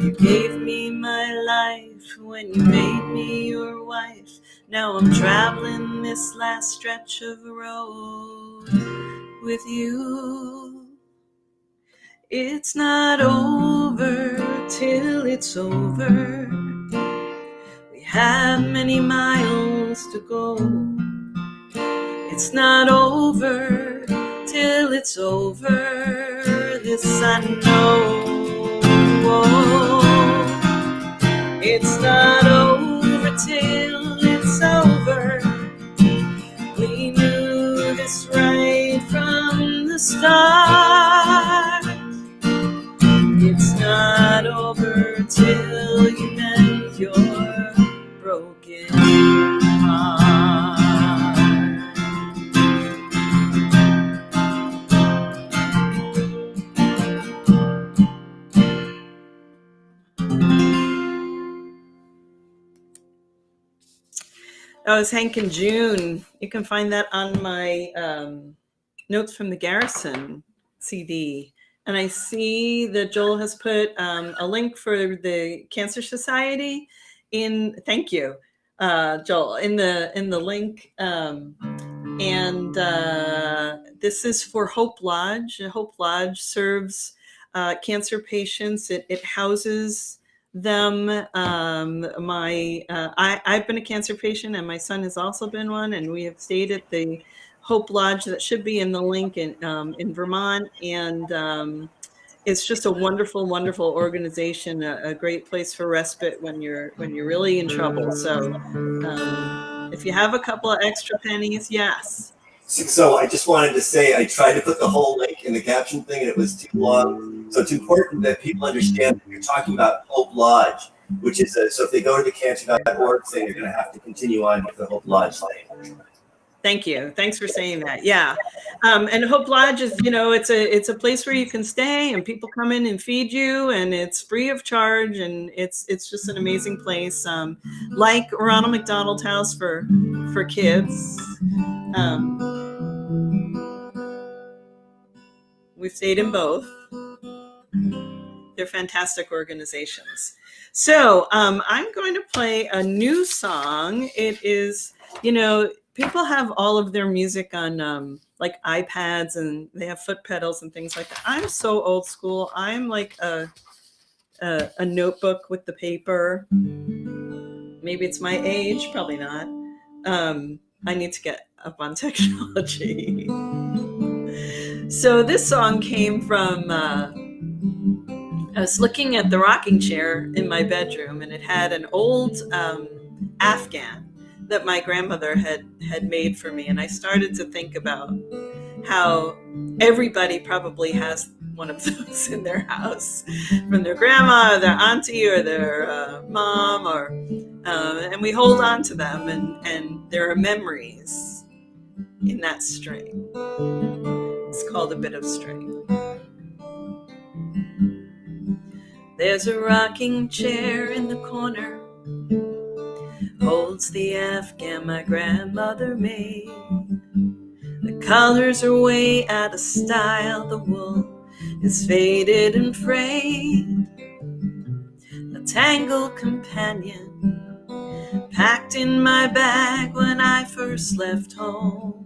You gave me my life when you made me your wife. Now I'm traveling this last stretch of road with you. It's not over till it's over. We have many miles to go. It's not over till it's over. This I know. It's not over till it's over. We knew this right from the start. It's not over till you mend your broken heart. That was Hank and June. You can find that on my Notes from the Garrison CD. And I see that Joel has put a link for the Cancer Society in. Thank you, Joel, in the link. And this is for Hope Lodge. Hope Lodge serves cancer patients. It houses them. I've been a cancer patient, and my son has also been one, and we have stayed at the Hope Lodge that should be in the link in Vermont. And it's just a wonderful, wonderful organization, a great place for respite when you're really in trouble. So if you have a couple of extra pennies, yes. So I just wanted to say I tried to put the whole link in the caption thing and it was too long. So it's important that people understand that you're talking about Hope Lodge, which is so if they go to the cancer.org thing, they're going to have to continue on with the Hope Lodge thing. Thank you. Thanks for saying that. Yeah. And Hope Lodge is, it's a place where you can stay and people come in and feed you, and it's free of charge, and it's just an amazing place. Like Ronald McDonald House for kids. We've stayed in both. They're fantastic organizations. So I'm going to play a new song. It is, people have all of their music on like iPads, and they have foot pedals and things like that. I'm so old school. I'm like a notebook with the paper. Maybe it's my age, probably not. I need to get up on technology. So this song came from, I was looking at the rocking chair in my bedroom, and it had an old Afghan that my grandmother had made for me. And I started to think about how everybody probably has one of those in their house, from their grandma or their auntie or their mom, and we hold on to them, and there are memories in that string. It's called A Bit of String. There's a rocking chair in the corner, holds the Afghan my grandmother made. The colors are way out of style, the wool is faded and frayed. A tangled companion packed in my bag when I first left home.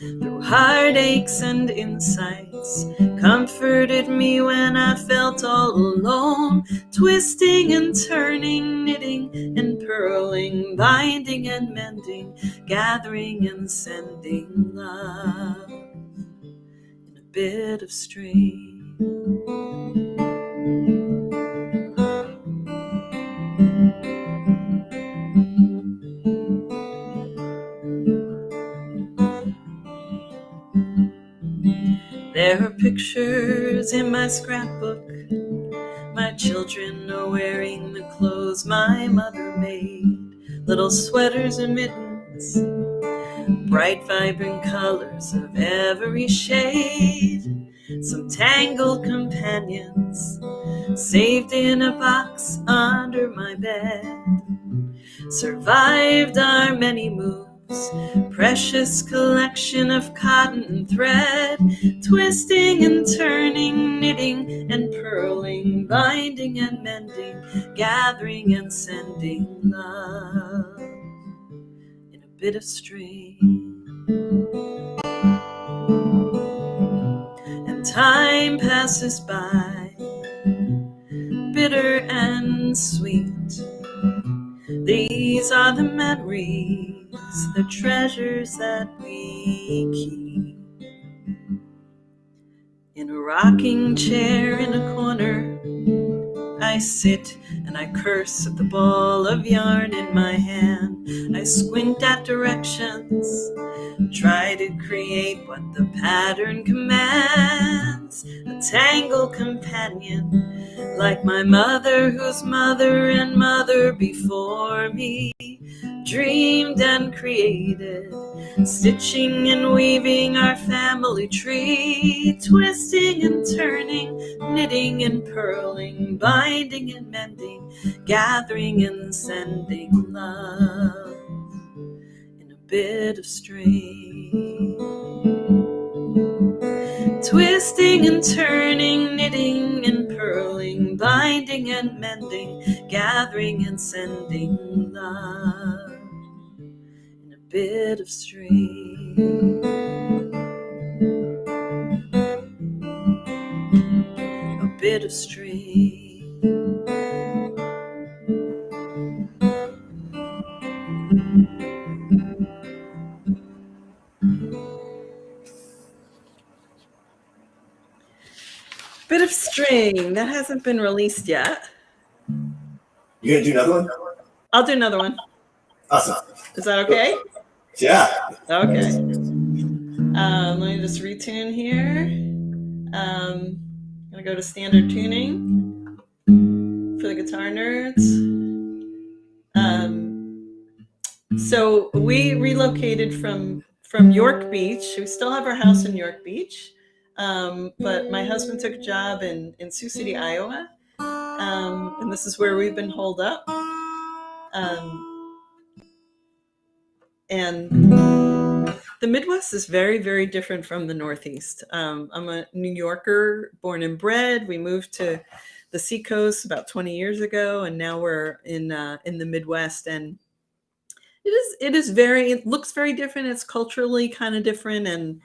Through heartaches and insights, comforted me when I felt all alone. Twisting and turning, knitting and purling, binding and mending, gathering and sending love in a bit of string. There are pictures in my scrapbook. My children are wearing the clothes my mother made. Little sweaters and mittens, bright vibrant colors of every shade. Some tangled companions saved in a box under my bed. Survived our many moves, precious collection of cotton and thread, twisting and turning, knitting and purling, binding and mending, gathering and sending love in a bit of string. And time passes by, bitter and sweet. These are the memories, the treasures that we keep. In a rocking chair in a corner, I sit and I curse at the ball of yarn in my hand. I squint at directions, try to create what the pattern commands. A tangled companion, like my mother, whose mother and mother before me dreamed and created, stitching and weaving our family tree, twisting and turning, knitting and purling, binding and mending, gathering and sending love in a bit of string. Twisting and and turning, knitting and purling, binding and mending, gathering and sending love in a bit of string. A bit of string. Bit of string that hasn't been released yet. You gonna do another one? I'll do another one. Awesome. Is that okay? Yeah. Okay. Let me just retune here. I'm gonna go to standard tuning for the guitar nerds. So we relocated from York Beach. We still have our house in York Beach, but my husband took a job in Sioux City, Iowa, and this is where we've been holed up. And the Midwest is very, very different from the Northeast. I'm a New Yorker, born and bred. We moved to the Seacoast about 20 years ago, and now we're in the Midwest. And it looks very different. It's culturally kind of different, and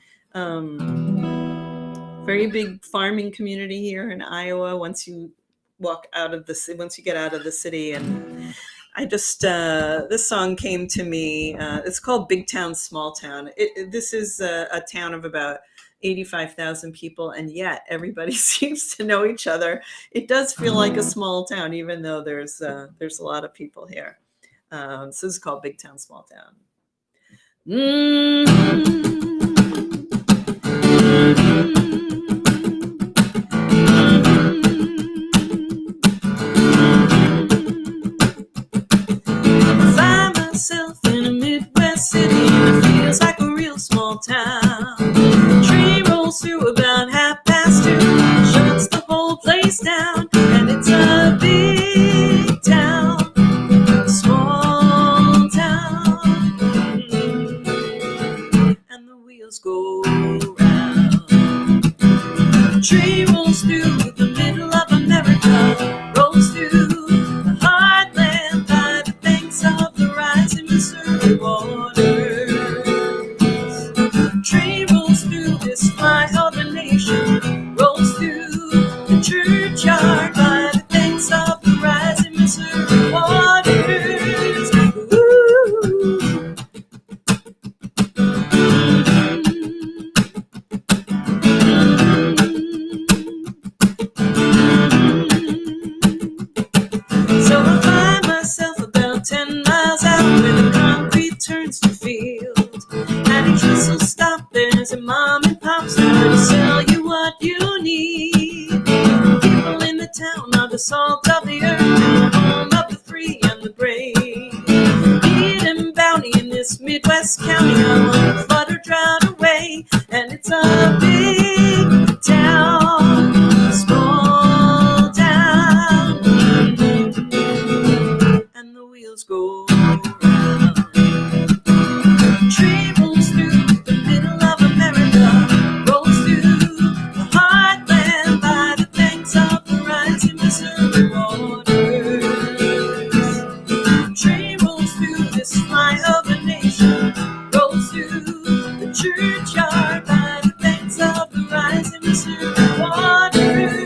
very big farming community here in Iowa. Once you get out of the city, and I just this song came to me. It's called "Big Town, Small Town." This is a town of about 85,000 people, and yet everybody seems to know each other. It does feel like a small town, even though there's a lot of people here. So this is called Big Town, Small Town. I find myself in a Midwest city, and it feels like a real small town. The train rolls through about 2:30, shuts the whole place down, and it's a big town. Small town, and the wheels go round. The train rolls through the middle of America, rolls through the heartland by the banks of the rising Missouri waters. The train rolls through this flyover nation, rolls through the churchyard by the banks of the rising Missouri waters. So I find myself about 10 miles out where the concrete turns to field. At each whistle stop there's a mom and pop store to sell you what you need. People in the town are the salt of the earth, and the home of the free and the brave. Need and bounty in this Midwest county, I want to flutter drown away. And it's a big town, small town, and the wheels go round. Train rolls through the middle of America, rolls through the heartland by the banks of the rising Missouri waters. Train rolls through this flyover nation, rolls through the churchyard by the banks of the rising Missouri waters.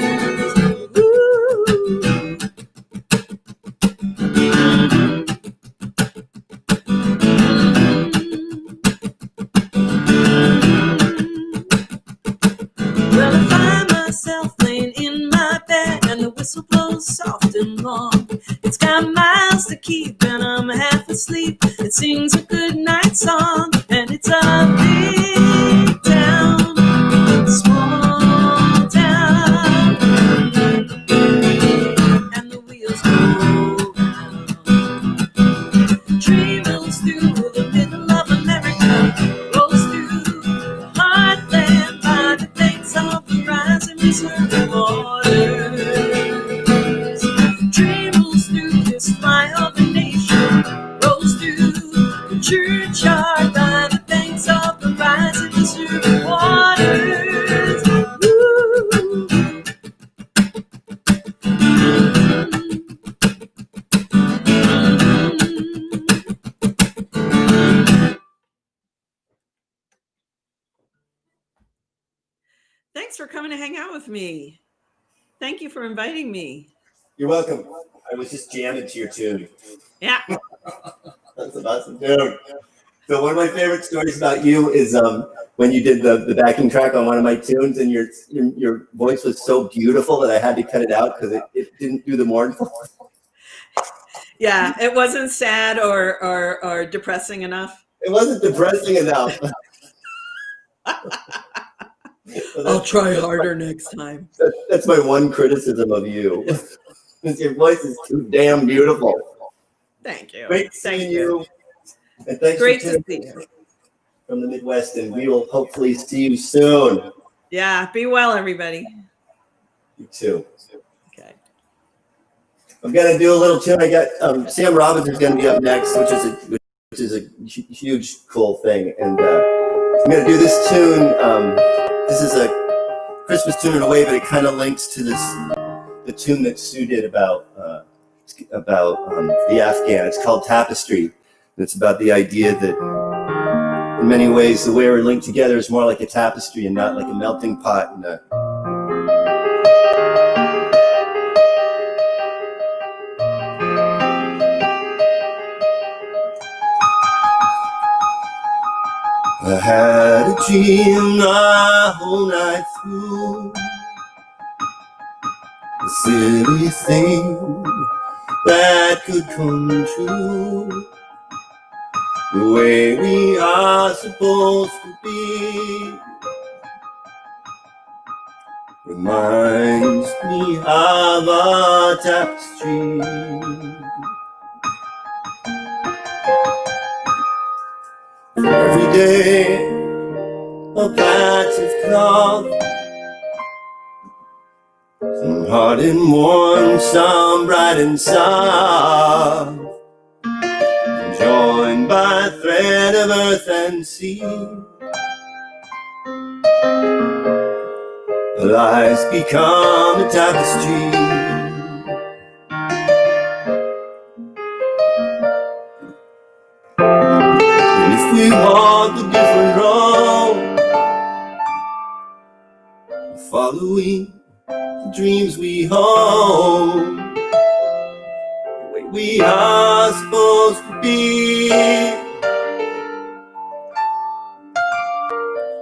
Well, I find myself laying in my bed, and the whistle blows soft and long. It's got miles to keep, and I'm half asleep. It sings a good night song, and it's a big town, small town, and the wheels go round. Train rolls through the middle of America, rolls through the heartland by the banks of the rising Missouri waters. Train rolls through this flyover nation, rolls through the churchyard by the banks of the rising Missouri waters. Ooh. Thanks for coming to hang out with me. Thank you for inviting me. You're welcome. I was just jamming to your tune. Yeah. That's an awesome tune. So one of my favorite stories about you is when you did the backing track on one of my tunes, and your voice was so beautiful that I had to cut it out because it didn't do the mournful. Yeah, it wasn't sad or depressing enough. It wasn't depressing enough. I'll try harder next time. That's my one criticism of you. Your voice is too damn beautiful. Thank you. Great seeing you. And thanks Great for to see you. from the Midwest, and we will hopefully see you soon. Yeah, be well, everybody. You too. Okay. I'm gonna do a little tune. I got Sam Robinson's gonna be up next, which is a huge cool thing, and I'm gonna do this tune. This is a Christmas tune in a way, but it kind of links to the tune that Sue did about the Afghan. It's called Tapestry, and it's about the idea that in many ways the way we're linked together is more like a tapestry and not like a melting pot and a I had a dream the whole night through, a silly thing that could come true, the way we are supposed to be, reminds me of a tapestry. Every day, a patch of cloth, some hard and warm, some bright and soft, joined by a thread of earth and sea. Lives become a tapestry. If we walk a different road, following the dreams we hold, the way we are supposed to be,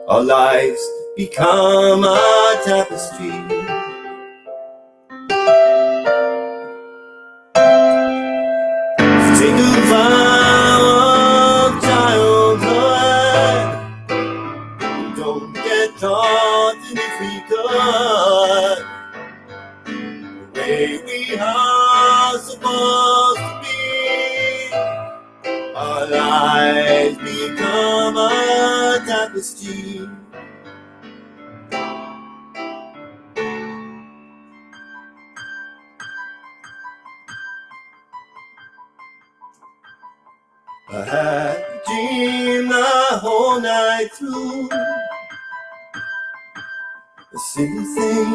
our lives become a tapestry. Take a vow of childhood, and don't get caught in if we could, the way we are supposed to be, our lives become a tapestry. I had a dream the whole night through, a silly thing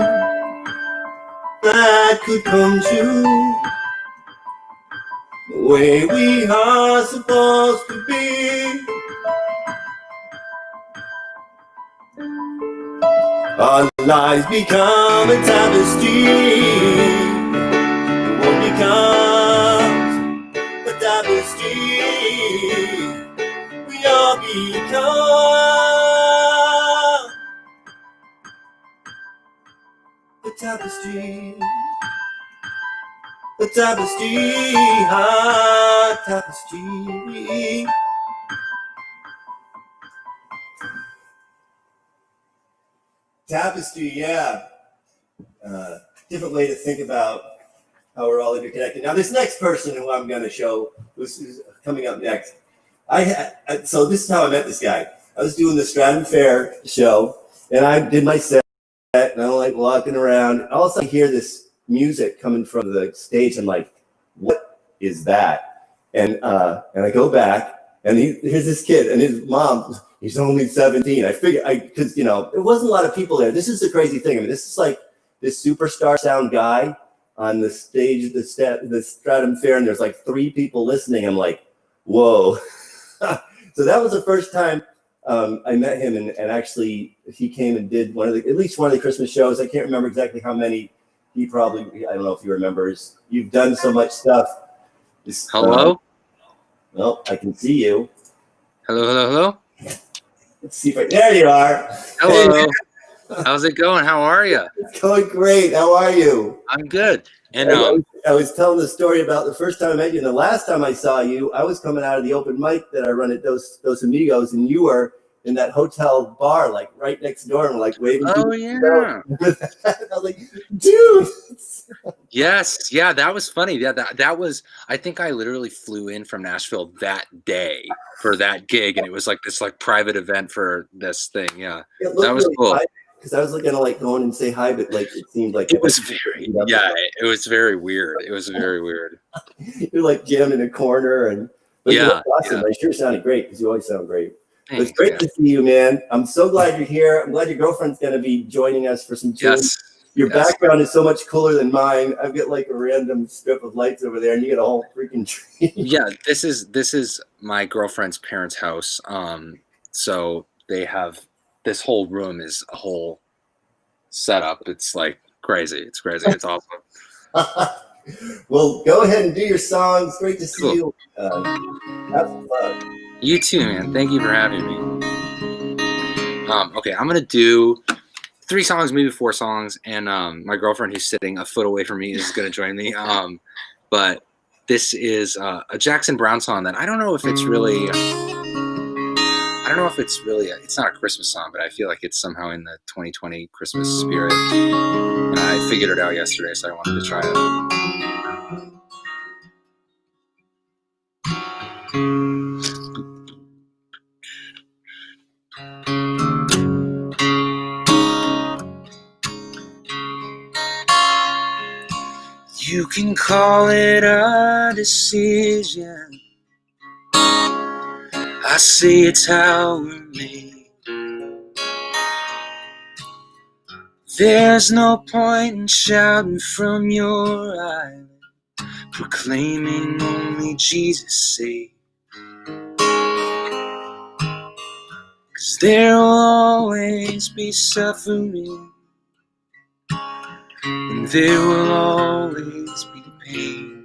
that could come true, the way we are supposed to be, our lives become a tapestry. The world becomes a tapestry. We all become a tapestry. A tapestry, a tapestry. Tapestry, yeah. Different way to think about how we're all interconnected. Now, this next person who I'm going to show, who's coming up next, so this is how I met this guy. I was doing the Stratton Fair show, and I did my set, and I'm like walking around. All of a sudden, I hear this music coming from the stage. I'm like, what is that? And I go back, and here's this kid, and his mom, he's only 17. I figured, because, you know, there wasn't a lot of people there. This is the crazy thing. I mean, this is like this superstar sound guy on the stage of the Stratton Fair, and there's like 3 people listening. I'm like, whoa. So that was the first time I met him, and actually he came and did at least one of the Christmas shows. I can't remember exactly how many. He probably, I don't know if he remembers. You've done so much stuff. Hello? Well, I can see you. Hello? Let's see if there you are. Hello. Hey, How's it going? How are you? it's going great. How are you? I'm good. And I was telling the story about the first time I met you, and the last time I saw you, I was coming out of the open mic that I run at Dos Amigos, and you were in that hotel bar, like right next door, and like waving. oh yeah. I was like, dude. Yes, yeah, that was funny. Yeah, that was. I think I literally flew in from Nashville that day for that gig, and it was like this like private event for this thing. Yeah, That was really cool. Because I was gonna like go in and say hi, but like it seemed like It was very it was very weird. It was very weird. You're like jammed in a corner, but you looked awesome. Yeah. I sure sounded great because you always sound great. Thanks, It's great to see you, man. I'm so glad you're here. I'm glad your girlfriend's gonna be joining us for some tunes. Yes. Your background is so much cooler than mine. I've got like a random strip of lights over there, and you got a whole freaking tree. Yeah, this is my girlfriend's parents' house. So they have this whole room is a whole setup. It's like crazy. It's crazy. It's awesome. Well, go ahead and do your songs. Great to see you. Have some fun. You too, man. Thank you for having me. Okay, I'm gonna do 3 songs, maybe 4 songs, and my girlfriend, who's sitting a foot away from me, is gonna join me. But this is a Jackson Browne song that I don't know if it's really. It's not a Christmas song, but I feel like it's somehow in the 2020 Christmas spirit. And I figured it out yesterday, so I wanted to try it. You can call it a decision. I say it's how we're made. There's no point in shouting from your island, proclaiming only Jesus saved. 'Cause there will always be suffering, and there will always be pain.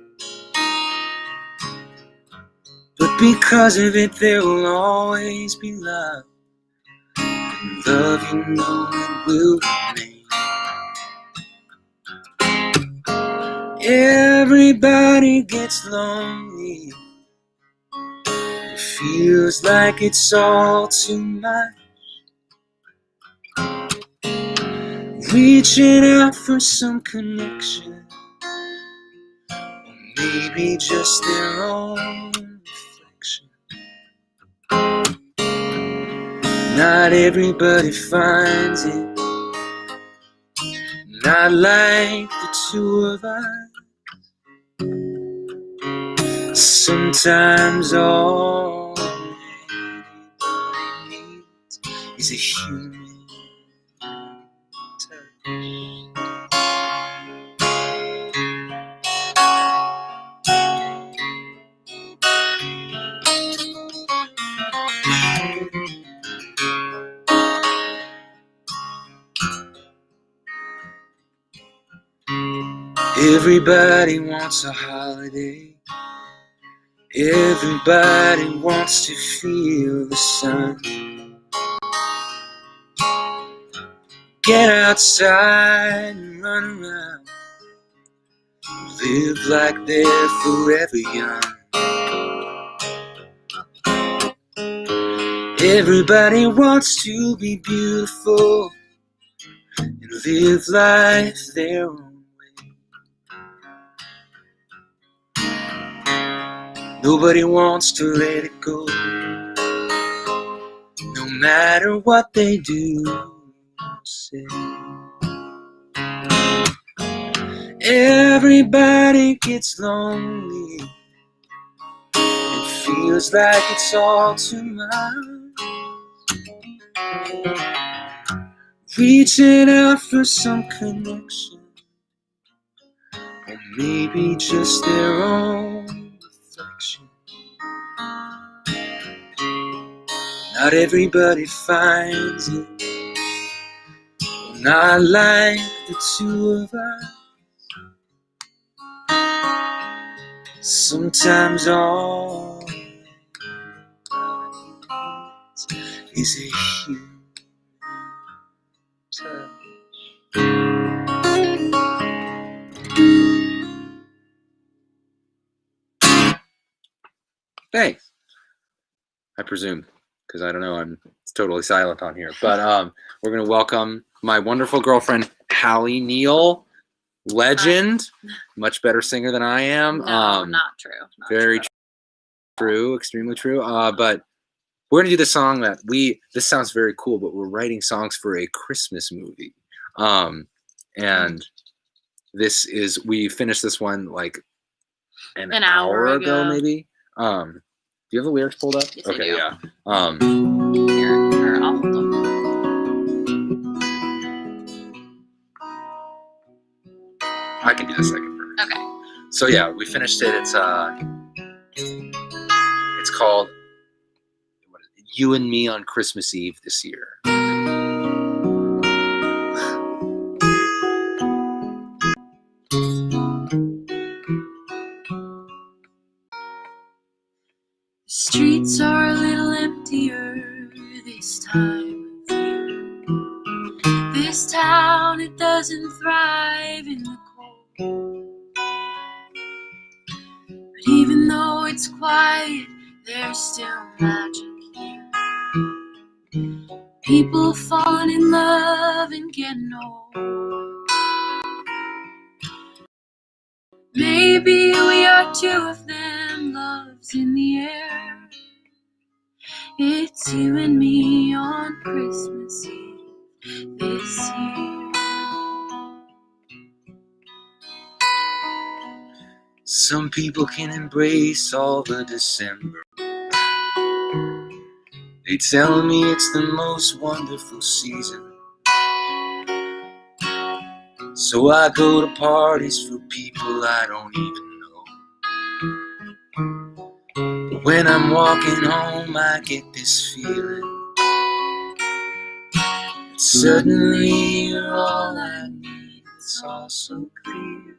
But because of it, there will always be love. And love, you know, it will remain. Everybody gets lonely. It feels like it's all too much. Reaching out for some connection, or maybe just their own reflection. Not everybody finds it, not like the two of us. Sometimes all anybody needs is a human touch. Everybody wants a holiday. Everybody wants to feel the sun. Get outside and run around. Live like they're forever young. Everybody wants to be beautiful and live life their own way. Nobody wants to let it go, no matter what they do or say. Everybody gets lonely. It feels like it's all too much. Reaching out for some connection, or maybe just their own reflection. Not everybody finds it. Not like the two of us. Sometimes all is a human touch. Thanks. I presume, because I don't know, it's totally silent on here. But we're gonna welcome my wonderful girlfriend, Hallie Neal, legend, much better singer than I am. No, not true. Not very true, extremely true. But we're gonna do the song that this sounds very cool, but we're writing songs for a Christmas movie. And we finished this one like an hour ago, maybe. Do you have the lyrics pulled up? Yes, okay, I do. yeah. Here, I'll hold them. I can do the second verse. Okay. So yeah, we finished it. It's called "You and Me on Christmas Eve This Year." The streets are a little emptier this time of year. This town, it doesn't thrive in the cold. But even though it's quiet, there's still magic here. People falling in love and getting old. Maybe we are two of them, love's in the air. It's you and me on Christmas Eve this year. Some people can embrace all the December. They tell me it's the most wonderful season. So I go to parties for people I don't even know. But when I'm walking home, I get this feeling that suddenly you're all I need. It's all so clear.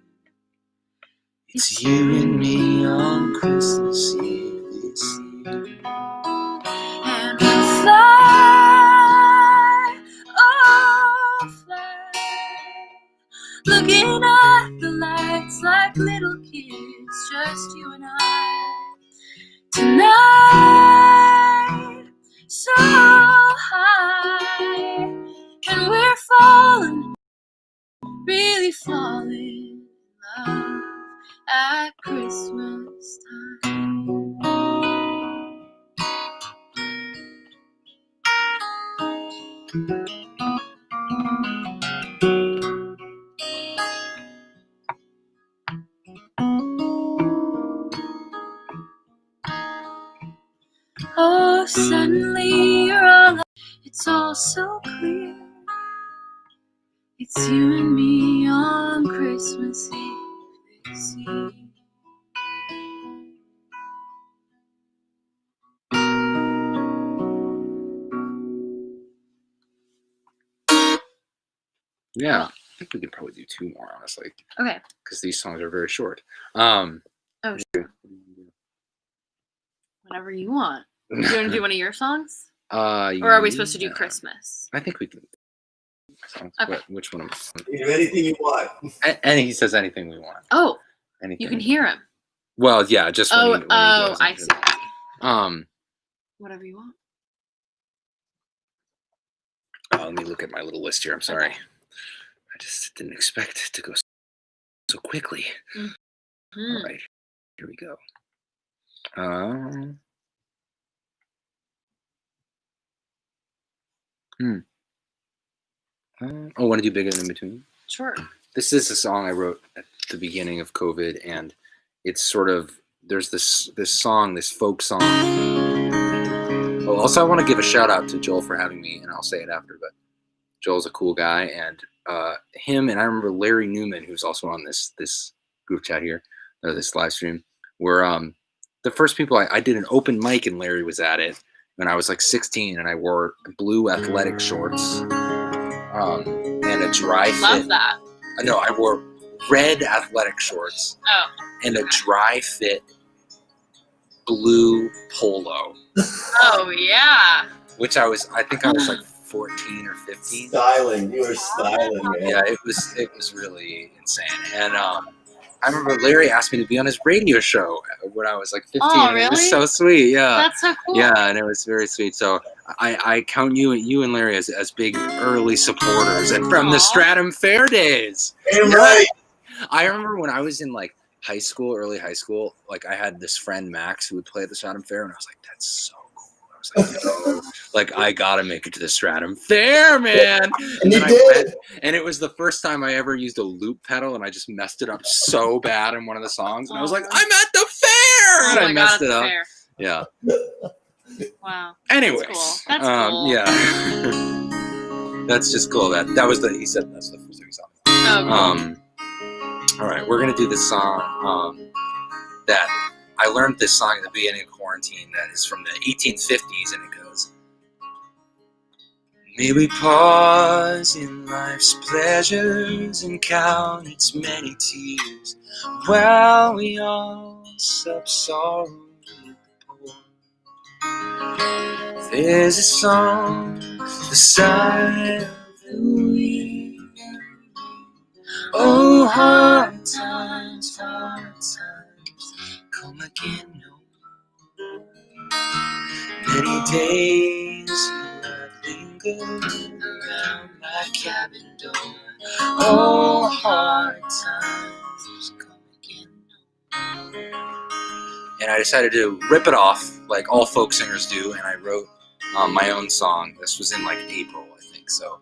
It's you and me on Christmas Eve this year. And we'll fly, oh fly, looking at the lights like little kids, just you and I. Tonight, so high, and we're falling, really falling in love at Christmas time. Oh, suddenly you're all, it's all so clear. It's you and me on Christmas Eve this year. Yeah, I think we could probably do two more, honestly, Okay. because these songs are very short. Oh, sure. Whatever you want. Do you want to do one of your songs? Or are we supposed to do Christmas? I think we can. Songs. Okay. Which one? You do anything you want. And he says anything we want. Oh, Anything. you can hear him. Well, yeah, just when he goes I into see. it. Whatever you want. Let me look at my little list here. I'm sorry. Okay. I just didn't expect it to go so quickly. Mm-hmm. All right, here we go. Want to do Bigger Than Between? Sure. This is a song I wrote at the beginning of COVID, and it's sort of, there's this song, this folk song. Oh, also, I want to give a shout out to Joel for having me, and I'll say it after, but Joel's a cool guy, and him, and I remember Larry Newman, who's also on this group chat here, or this live stream, were the first people I did an open mic, and Larry was at it, when I was like 16, and I wore blue athletic shorts and a dry fit. Love that. No, I wore red athletic shorts and a dry fit blue polo. Oh yeah. Which I think I was like 14 or 15. Styling. You were styling, man. Yeah, it was really insane. And I remember Larry asked me to be on his radio show when I was like 15. Oh, really? It was so sweet. Yeah. That's so cool. Yeah, and it was very sweet. So I count you and Larry as big early supporters, and from the Stratum Fair days. Damn right. I remember when I was in like early high school, like I had this friend Max who would play at the Stratum Fair, and I was like, that's so cool. I was like, yo, like I gotta make it to the Stratum Fair, man. And you I did. went, and it was the first time I ever used a loop pedal, and I just messed it up so bad in one of the songs, and I was like, I'm at the fair, and I messed it up. Fair. Yeah. Wow. Anyways, that's cool. Yeah. That's just cool. That was he said that's the first thing he saw. Oh, cool. All right, we're gonna do this song that I learned this song at the beginning of quarantine. That is from the 1850s, and it goes: May we pause in life's pleasures and count its many tears, while we all sup sorrow with the poor. There's a song, the sigh of the weary. Oh, hard times come again no more. Many days I've lingered around my cabin door. Oh, hard times come again no more. And I decided to rip it off like all folk singers do, and I wrote my own song. This was in like April, I think. So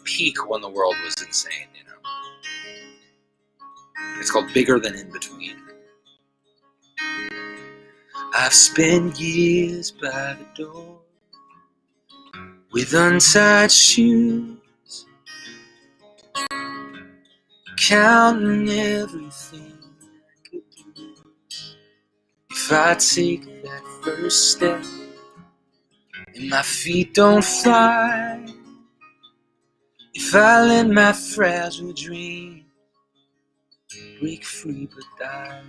peak when the world was insane, you know. It's called Bigger Than In Between. I've spent years by the door with untied shoes, counting everything I could lose. If I take that first step and my feet don't fly, if I let my fragile dream break free but die,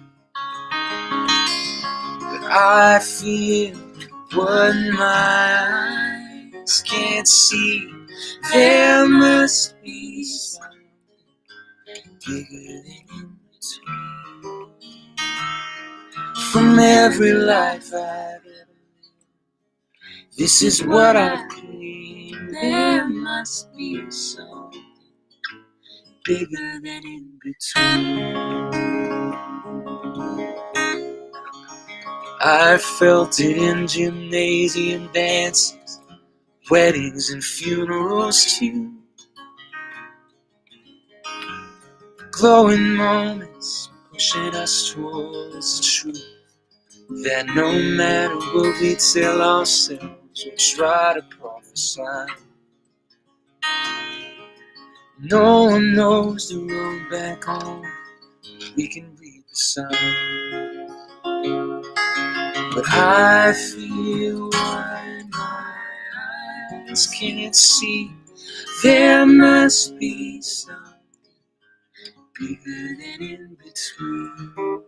but I feel what my eyes can't see. There must be something bigger than in between. From every life I've ever lived, this is what I claim. There must be something bigger than in between. I felt it in gymnasium dances, weddings and funerals too. Glowing moments pushing us towards the truth, that no matter what we tell ourselves or try to prophesy, no one knows the road back home. We can read the sign, but I feel what my eyes can't see. There must be something bigger than in between.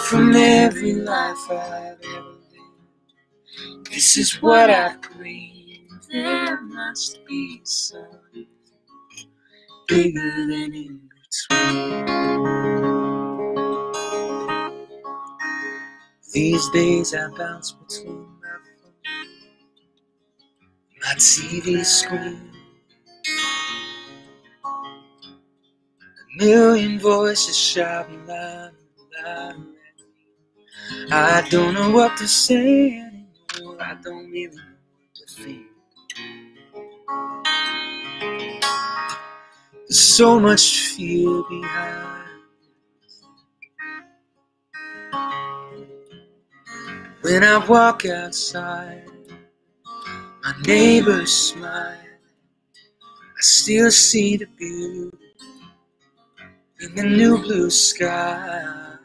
From every life I've ever lived, this is what I claim. There must be something bigger than in between. These days I bounce between my phone, my TV screen, a million voices shouting loud and loud at me. I don't know what to say anymore. I don't even know what to think. There's so much fear behind. When I walk outside, my neighbors smile. I still see the beauty in the new blue sky.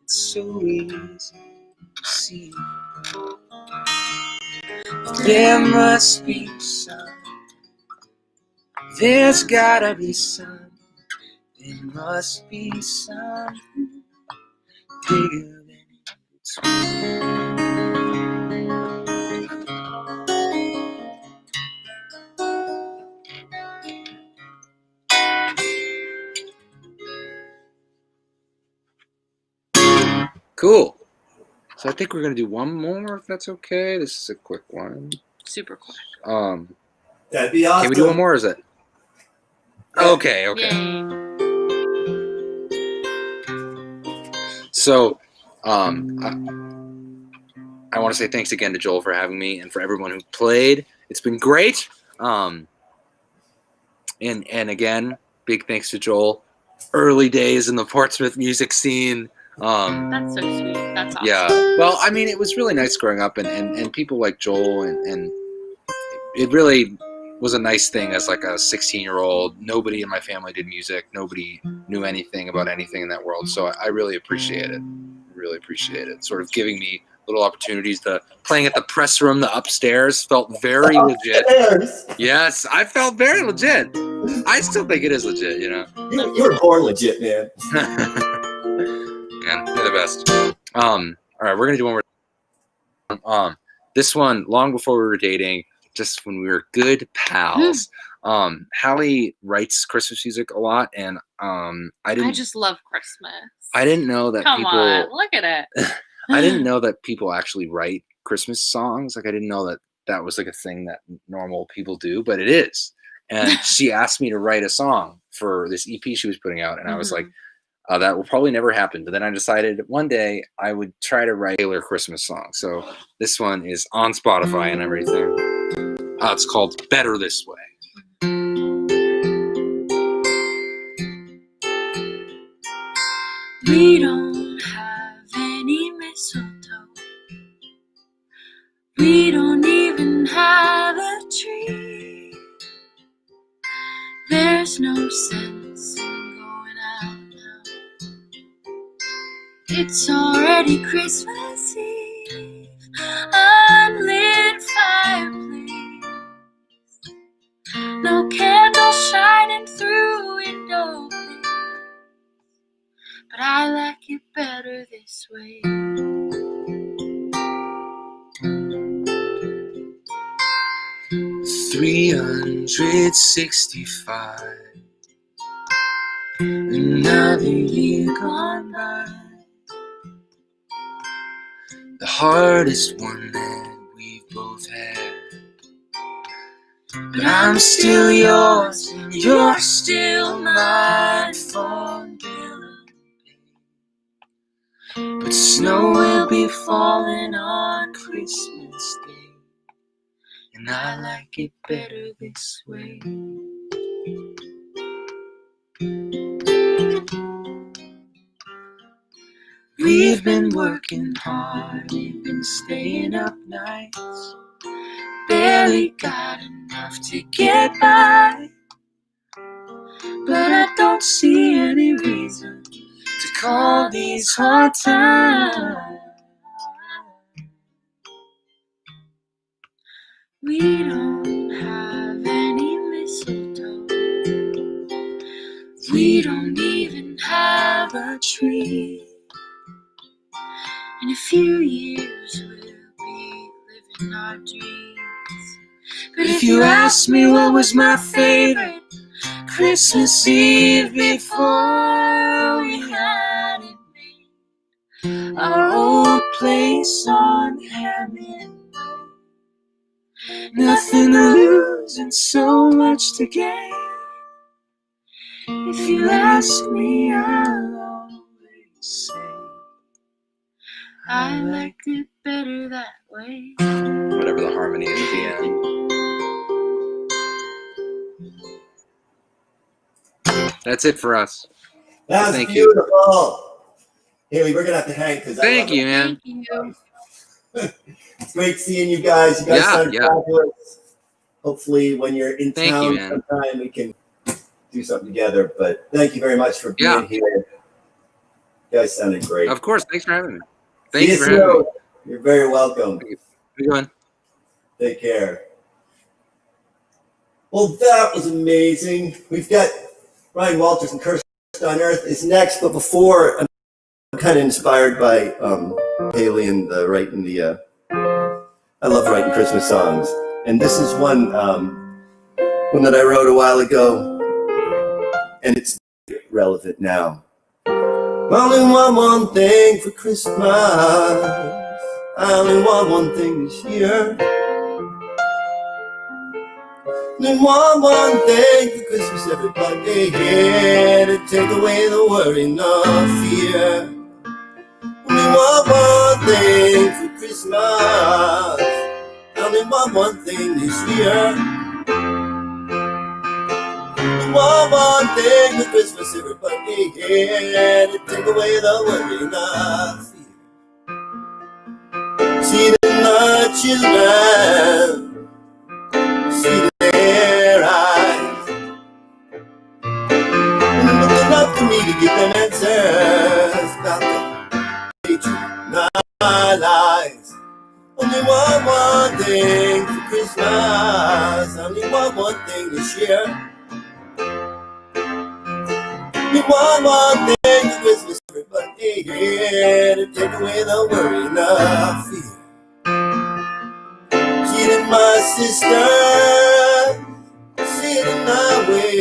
It's so easy to see. There must be some. There's gotta be some. There must be something bigger than it's. Cool. So I think we're gonna do one more if that's okay. This is a quick one. Super quick. That'd be awesome. Can we do one more? Or is it? Okay. Okay. Yay. So, I want to say thanks again to Joel for having me and for everyone who played. It's been great. And again, big thanks to Joel. Early days in the Portsmouth music scene. That's so sweet. That's awesome. Yeah. Well, I mean, it was really nice growing up, and people like Joel, and it really was a nice thing as like a 16-year-old. Nobody in my family did music. Nobody knew anything about anything in that world. So I really appreciate it. Really appreciate it. Sort of giving me little opportunities. The playing at the press room, the upstairs felt very legit. Yes, I felt very legit. I still think it is legit, you know. You were born legit, man. Man, you're the best. All right, we're gonna do one more. This one, long before we were dating, just when we were good pals. Hallie writes Christmas music a lot, and I just love Christmas. I didn't know that Come people. on, look at it. I didn't know that people actually write Christmas songs. Like I didn't know that that was like a thing that normal people do, but it is. And she asked me to write a song for this EP she was putting out, and I was like, that will probably never happen. But then I decided one day I would try to write a Taylor Christmas song. So this one is on Spotify and everything. It's called Better This Way. We don't have any mistletoe. We don't even have a tree. There's no sense in going out now. It's already Christmas Eve. Unlit fireplace. No candle shining through window. But I like it better this way. 365. Another year gone by. The hardest one that we've both had. But I'm still yours and you're still mine for but snow will be falling on Christmas Day, and I like it better this way. We've been working hard, we've been staying up nights, barely got enough to get by, but I don't see any reason to call these hard times. We don't have any mistletoe. We don't even have a tree. In a few years we'll be living our dreams. But if you ask me what was my favorite Christmas Eve before we had it made, our old place on Hammond Road. Nothing to lose and so much to gain. If you ask me, I'll always say I liked it better that way. Whatever the harmony is at the end. That's it for us. That was Thank beautiful. Haley, we're going to have to hang because Thank you, man. Thank you. It's great seeing you guys. You guys sound fabulous. Hopefully, when you're in town sometime, we can do something together. But thank you very much for being here. You guys sounded great. Of course. Thanks for having me. Thank you for having having me. You're very welcome. How you doing? Take care. Well, that was amazing. We've got Ryan Walters and Cursed on Earth is next, but before, I'm kind of inspired by Haley and writing the. I love writing Christmas songs, and this is one that I wrote a while ago, and it's relevant now. I only want one thing for Christmas. I only want one thing this year. Only want one thing for Christmas, everybody, yeah, to take away the worry and the fear. Only want one thing for Christmas. Only want one thing this year. Only want one thing for Christmas, everybody, yeah, to take away the worry and the fear. See the children, see their eyes, and looking up to me to give them answers about the nature of my lives. Only want one thing for Christmas. Only want one thing this year. Only want one thing for Christmas, everybody, yeah, to take away the worry and the fear. See it in my sister, see it in my way.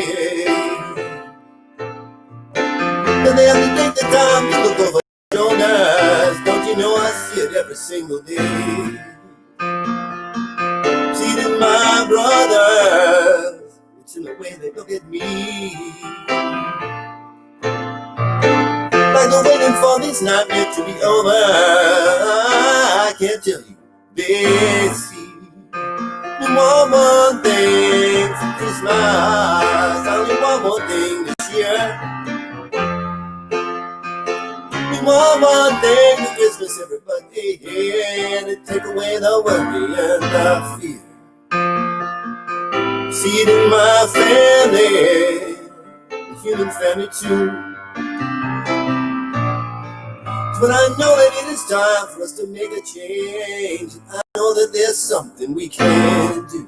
And they have to take the time to look over their shoulders. Don't you know I see it every single day? See it in my brothers, it's in the way they look at me. Like they're waiting for this nightmare to be over. I can't tell you, they see. Only want one thing for Christmas. I only want one thing this year. Only want one thing for Christmas, everybody, yeah, to take away the worry and the fear. See it in my family, the human family too. But I know that it is time for us to make a change. I know that there's something we can do.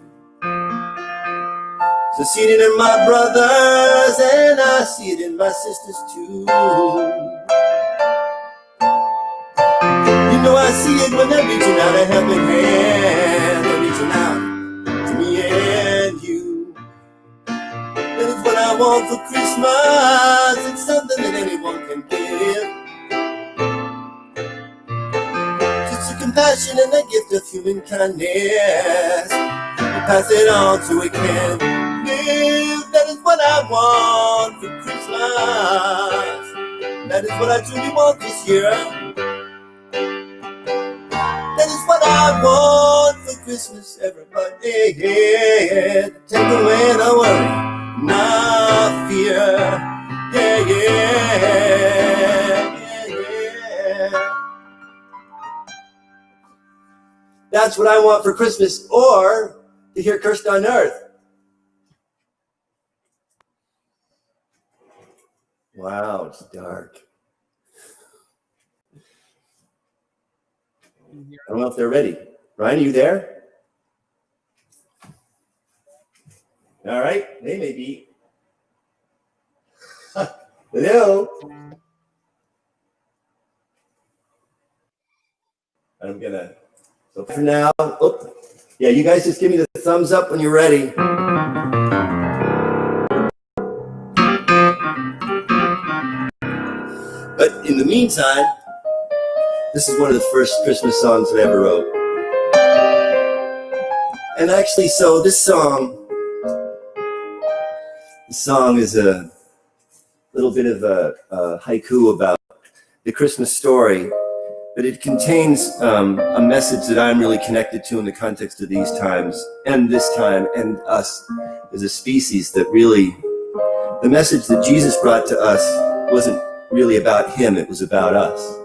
So I see it in my brothers and I see it in my sisters too. You know I see it when they're reaching out a helping hand. They're reaching out to me and you. That is what I want for Christmas. It's something that anyone can give. Compassion and the gift of human kindness. We pass it on so we can live. That is what I want for Christmas. That is what I truly want this year. That is what I want for Christmas, everybody. Yeah, take away the worry, no fear. Yeah, yeah, yeah, yeah. That's what I want for Christmas, or to hear Cursed on Earth. Wow, it's dark. I don't know if they're ready. Ryan, are you there? All right, they may be. Hello. I'm gonna. So for now, yeah, you guys just give me the thumbs up when you're ready. But in the meantime, this is one of the first Christmas songs that I ever wrote. And actually, so this song is a little bit of a haiku about the Christmas story. But it contains a message that I'm really connected to in the context of these times and this time and us as a species, that really the message that Jesus brought to us wasn't really about him, it was about us.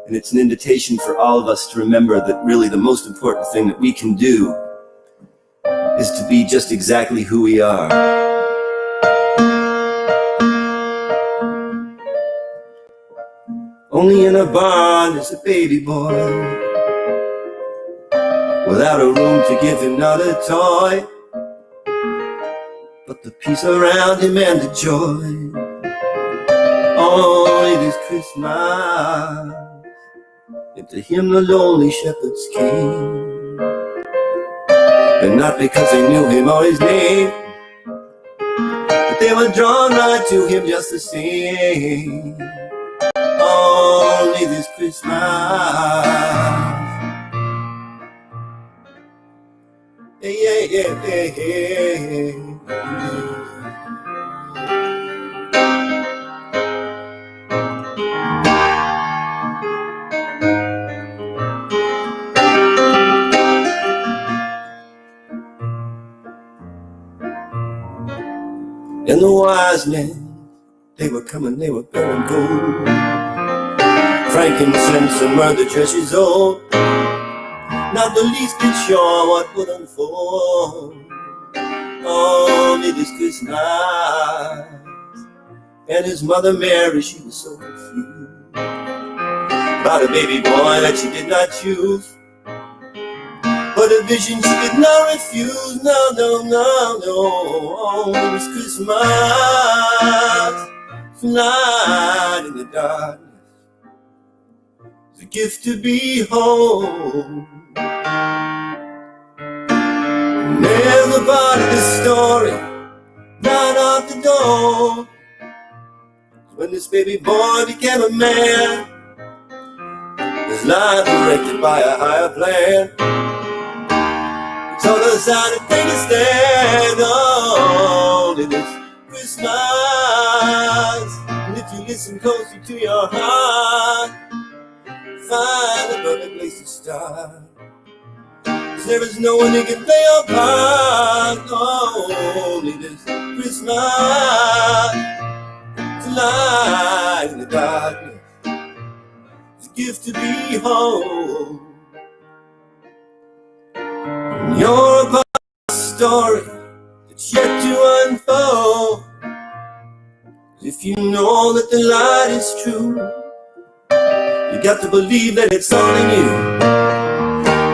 And it's an invitation for all of us to remember that really the most important thing that we can do is to be just exactly who we are. Only in a barn is a baby boy, without a room to give him not a toy, but the peace around him and the joy. Only this Christmas, and to him the lonely shepherds came, and not because they knew him or his name, but they were drawn right to him just the same. Only this Christmas. Yeah, yeah, yeah, yeah. And the wise men, they were coming, they were bearing gold, frankincense and myrrh, the treasures old, not the least bit sure what would unfold. Only this Christmas, and his mother Mary, she was so confused about a baby boy that she did not choose, but a vision she could not refuse. No, no, no, no. Only this Christmas, light in the darkness, the gift to behold. And there's a part of this story right off the door, when this baby boy became a man, his life directed by a higher plan. He taught us how to take a stand on in this Christmas. And if you listen closely to your heart, find a perfect place to start. 'Cause there is no one who can play your part. Only this Christmas, to light in the darkness, it's a gift to behold. You're a part of a story that's yet to unfold. If you know that the light is true, you got to believe that it's all in you.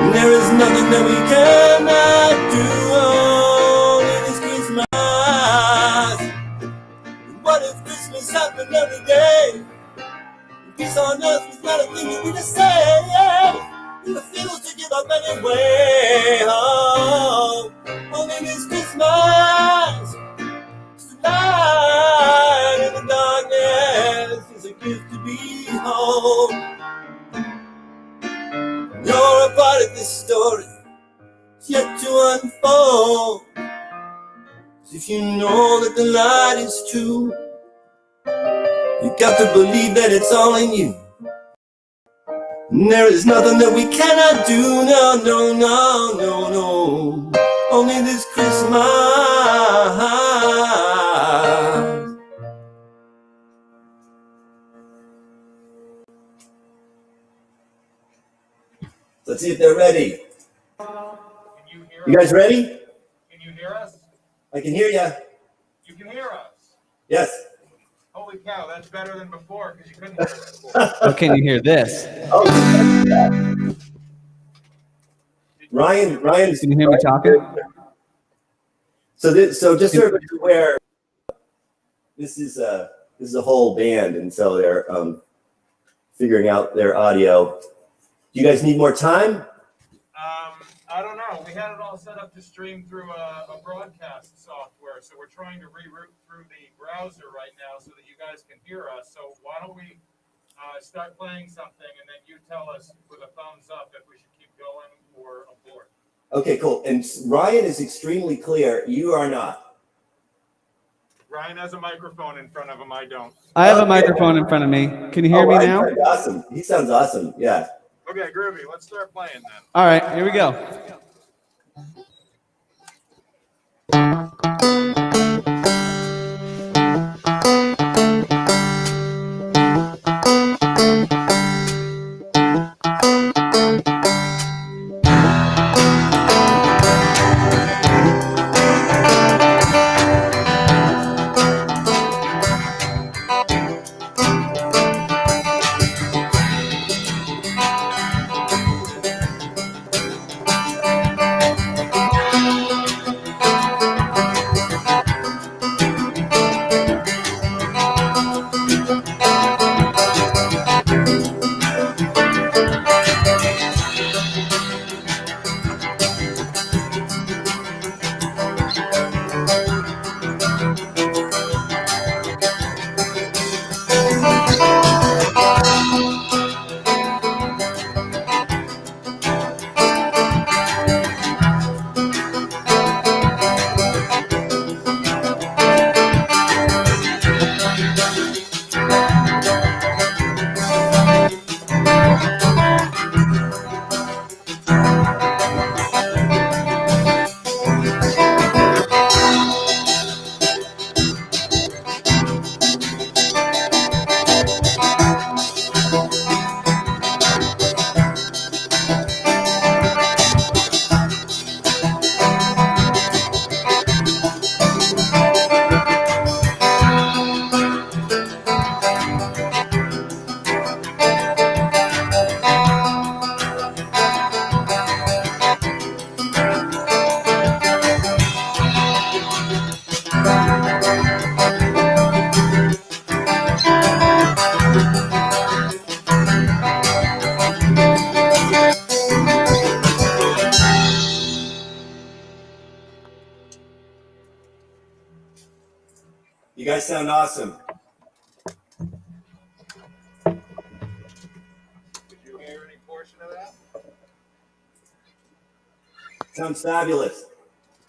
And there is nothing that we cannot do. Only this Christmas. What if Christmas happened every day? Peace on earth was not a thing you need to say. You refuse to give up anyway. Oh, only this Christmas, the light in the darkness is a gift to behold. You're a part of this story, it's yet to unfold. 'Cause if you know that the light is true, you got to believe that it's all in you. And there is nothing that we cannot do. No, no, no, no, no. Only this Christmas. Let's see if they're ready. You guys ready? Can you hear us? I can hear you. You can hear us. Yes. Holy cow, that's better than before because you couldn't hear us before. Oh, can you hear this? Oh, Ryan's. Can you hear me talking? So just so everybody's aware, this is a whole band, and so they're figuring out their audio. Do you guys need more time? I don't know. We had it all set up to stream through a broadcast software, so we're trying to reroute through the browser right now so that you guys can hear us. So why don't we start playing something, and then you tell us with a thumbs up if we should keep going or abort. Okay, cool. And Ryan is extremely clear. You are not. Ryan has a microphone in front of him. I don't. I have a microphone in front of me. Can you hear me now? Awesome. He sounds awesome. Yeah. Okay, groovy. Let's start playing then. All right, here we go. You guys sound awesome. Did you hear any portion of that? Sounds fabulous.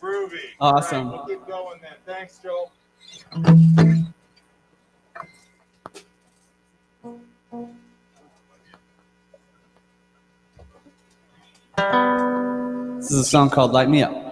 Groovy. Awesome. All right, we'll keep going then. Thanks, Joel. This is a song called Light Me Up.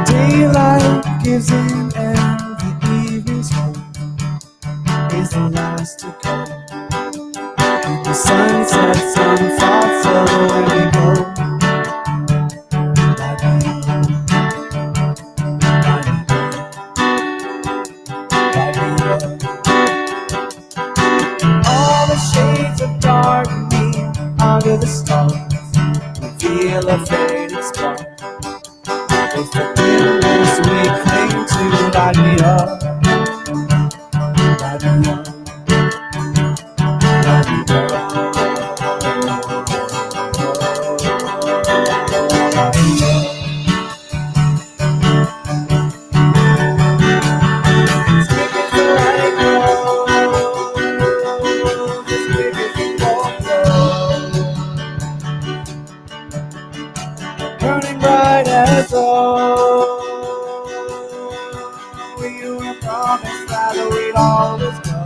Daylight gives in and the evening's home is the last to go. The sun sets on thoughts of where we go. All the shades of darkening under the stars reveal a faded spark. It's the memories we cling to. Light me up, light me up, light me up. As quick as the light grows, as quick as the warmth grows, burning bright as gold. We were promised that we'd always go.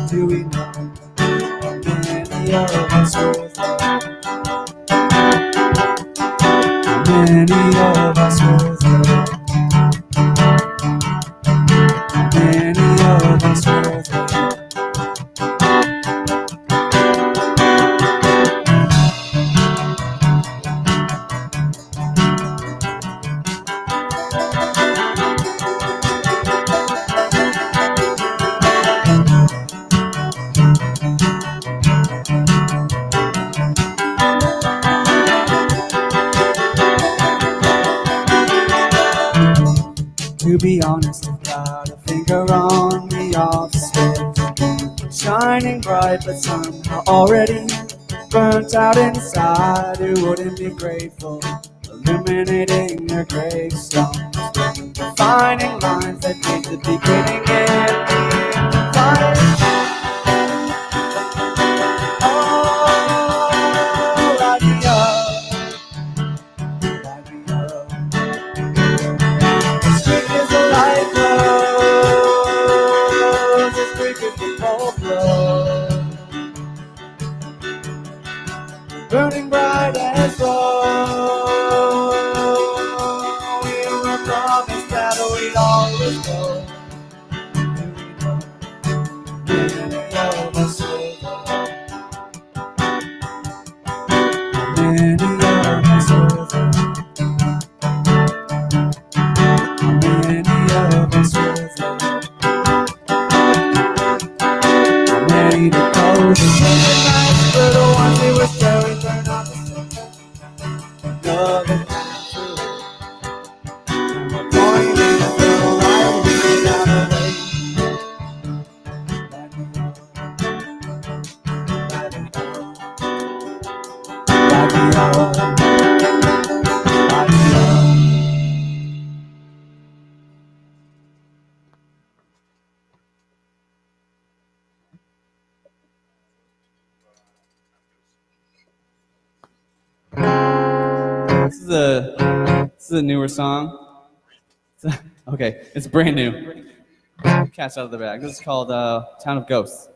Do we know how many of us will go? How many of us will go? How many of us will go? To be honest, I've got a finger on the off switch, shining bright but somehow already burnt out inside. Who wouldn't be grateful, illuminating their gravestones, defining lines that paint the beginning and the fire. Oh, light me up, light me up. As quick as the light glows, as quick as the bulb glows, burning bright as gold. We were promised that we'd always go. Many of us will go. Many of us will go. Many of us will go. Many to close the nights for the ones we wish that we turn off the sun. Another time through. And we're going to the light without a way. Light me up. Light me up. Light me up. Light me up. This is a newer song. Okay, it's brand new. Cat's out of the bag. This is called Town of Ghosts.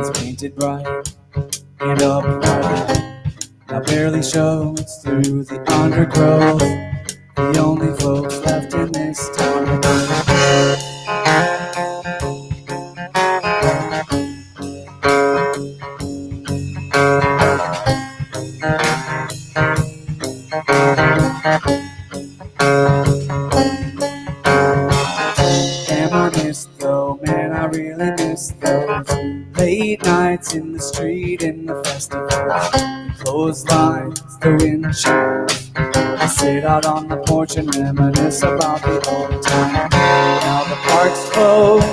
it's painted bright and upright. Now barely shows through the undergrowth. The only folks left in this town are Damn, I miss though, man, I really miss those late nights in the street, in the festivals, the clotheslines, the wind chimes. I sit out on the porch and reminisce about the old time. Now the park's closed,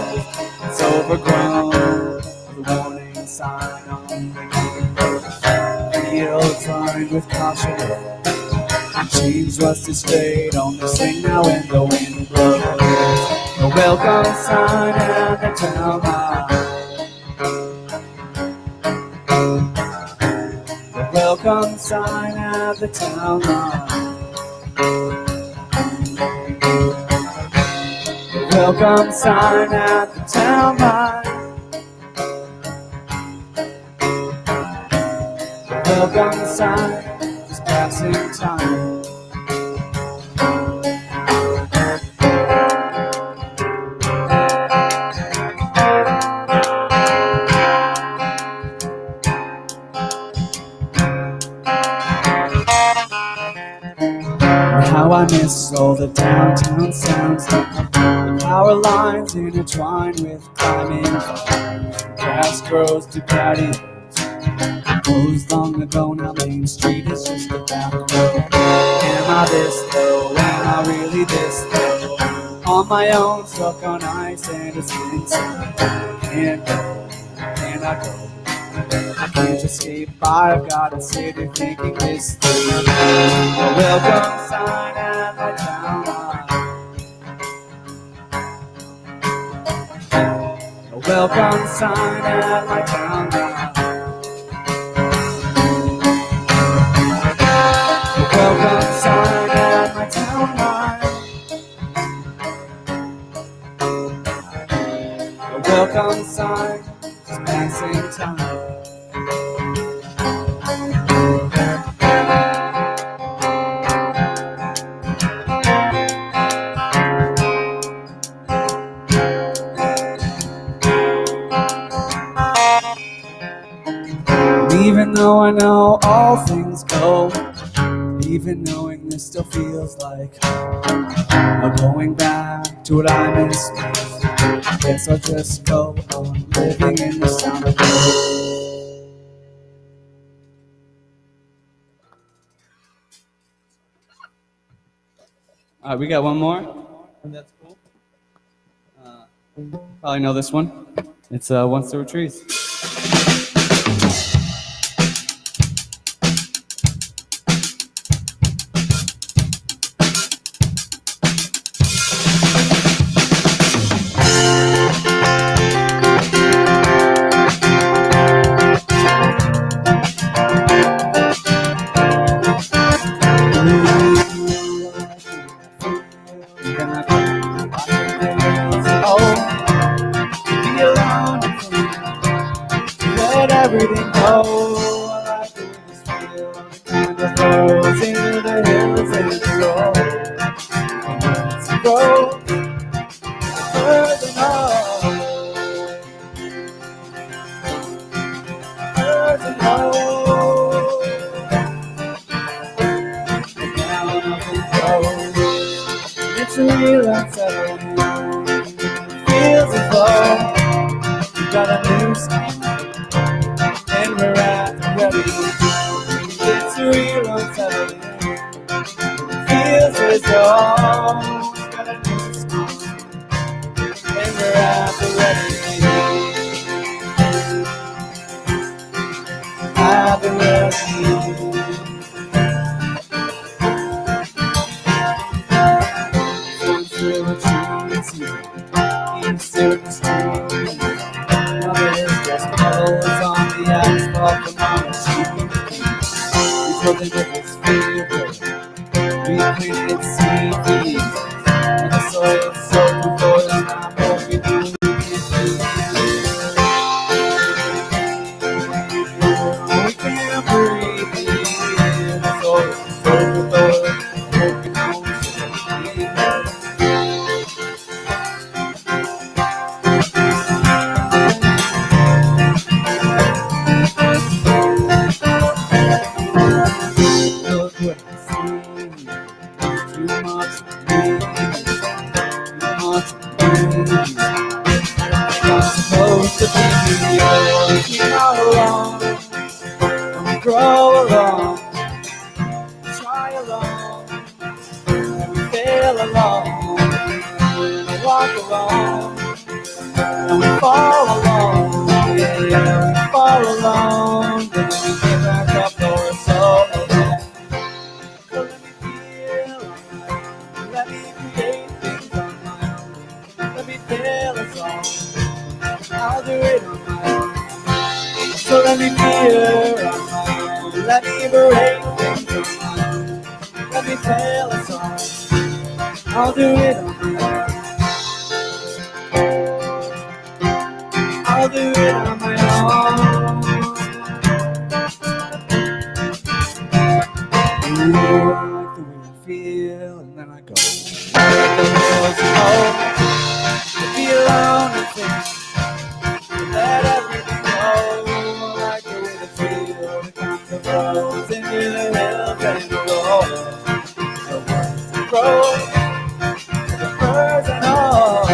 it's overgrown. The warning sign on the fields lined with caution. Chains rusted straight on the swing now when the wind blows. The welcome sign at the town line. The welcome sign at the town line. The welcome sign at the town line. The welcome sign is passing time. How I miss all the downtown sounds, the power lines intertwined with climbing. Grass grows to patios, closed long ago. Now Main Street is just a back road. Am I this though? Am I really this though? On my own, stuck on ice and it's inside. Can't go, can I go? I can't escape, I've got to sit here thinking this through. A welcome sign at my town line. A welcome sign at my town line. A welcome sign at my town line. A welcome sign is passing time. Even though I know all things go, even knowing this still feels like I'm going back to what I miss. I guess I'll just go on living in the sound of it. All right, we got one more. That's cool. Probably know this one. It's Once There Were Trees. Everything go. I like the way this feels. And the flows into the hills and the road. And once it grows, further north. Further north. And now nothing grows. It's real unsettling. Feels as though you got a new skin. And we're at the ready. It's real unsettling. Feels as though we've got a new school. And we're at the ready. At the ready. Once there were trees here, east there was streams. Now there's just puddles on the asphalt from our machine. These were the rivers filled with reclaimed seaweed. supposed to be. You're not alone. And we grow alone, try alone, and we fail alone, and we walk alone, and we fall alone. Yeah, we fall alone, but then we get back up, though we're so alone. So let me feel alright, let me create things on my own, let me fail us all, I'll do it on my own. So let me feel alright, let me break things on my own, let me fail us all, I'll do it on my own. I'll do it on my own. Ooh, I like the way I feel, and then I go. Let the world know to be alone and think, to let everything go. I like the way I feel, to count the roads into the hills and the roads, the words that grow, the birds and all.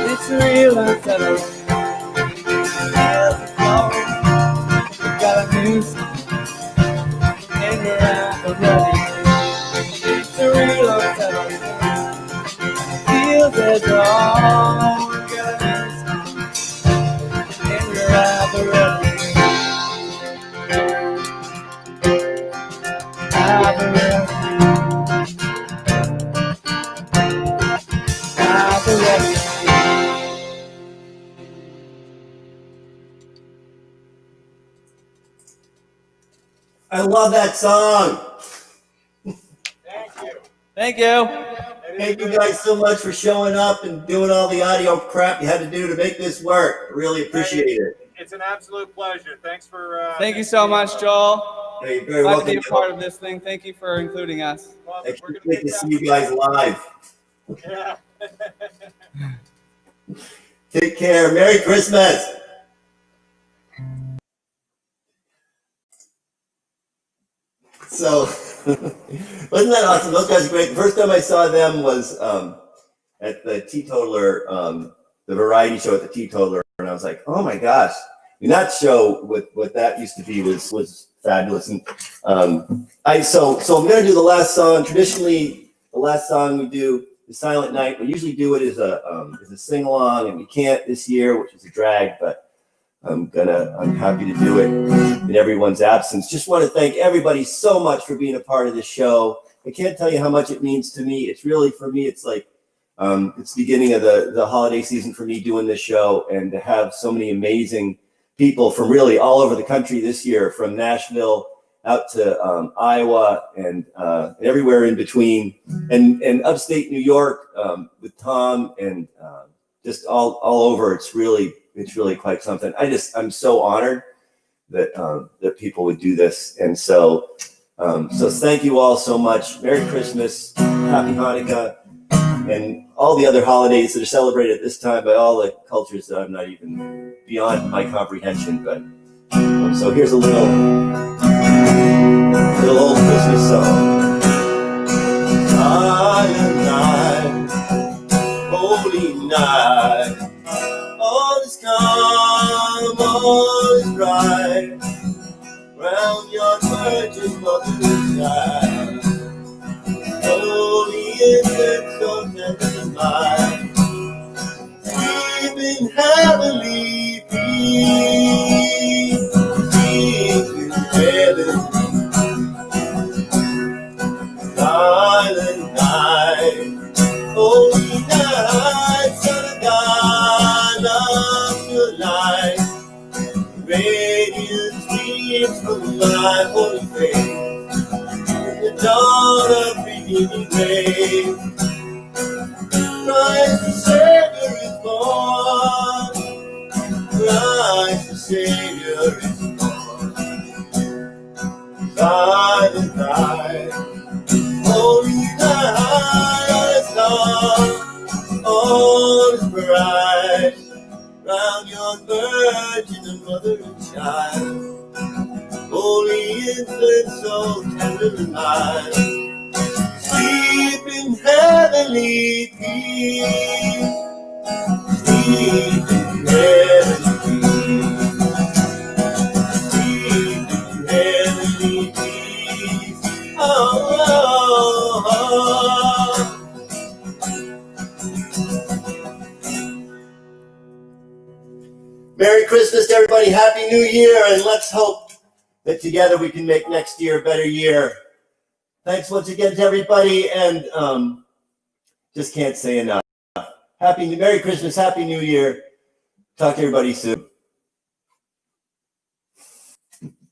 It's real unsettling. Feels the flow. We've got a new song, and we're at the ready. It's real unsettling. Feels as though we've got a new song, and we're at the ready. At the ready. At the ready. I love that song. Thank you. Thank you guys so much for showing up and doing all the audio crap you had to do to make this work. I really appreciate it. It's an absolute pleasure. Thanks for. Thank you so much, Joel. Hey, you're very Glad welcome. to be a part of this thing. Thank you for including us. I can't wait to see you guys live. Yeah. Take care. Merry Christmas. So, wasn't that awesome? Those guys are great. The first time I saw them was at the Teetotaler, the variety show at the Teetotaler, and I was like, oh my gosh. And that show, with what that used to be, was fabulous. And so I'm gonna do the last song. Traditionally, the last song we do is Silent Night. We usually do it as a sing along, and we can't this year, which is a drag, but I'm happy to do it in everyone's absence. Just want to thank everybody so much for being a part of this show. I can't tell you how much it means to me. It's really, for me, it's like, it's the beginning of the holiday season for me doing this show, and to have so many amazing people from really all over the country this year, from Nashville out to Iowa and everywhere in between, and upstate New York with Tom, and just all over. It's really quite something. I'm so honored that people would do this. And so thank you all so much. Merry Christmas, Happy Hanukkah, and all the other holidays that are celebrated at this time by all the cultures that I'm not even beyond my comprehension. But so here's a little old Christmas song. Silent night, holy night, all is calm, all is bright, round your virgin mother's side. Holy infant, so tender and mild, sleeping heavenly peace, peace in heaven. Silent night, holy night, Son of God of your light, radiant streams from my holy faith, in the dawn of beginning day. Christ the Savior is born, Christ the Savior is born. Silent night, holy night, all is dark, all is bright, round your virgin and mother and child. Holy infant so tender and mild. Sleep in heavenly peace. Sleep in heavenly peace. Sleep in heavenly peace. Oh, oh, oh. Merry Christmas to everybody. Happy New Year. And let's hope that together we can make next year a better year. Thanks once again to everybody. And just can't say enough. Merry Christmas. Happy New Year. Talk to everybody soon.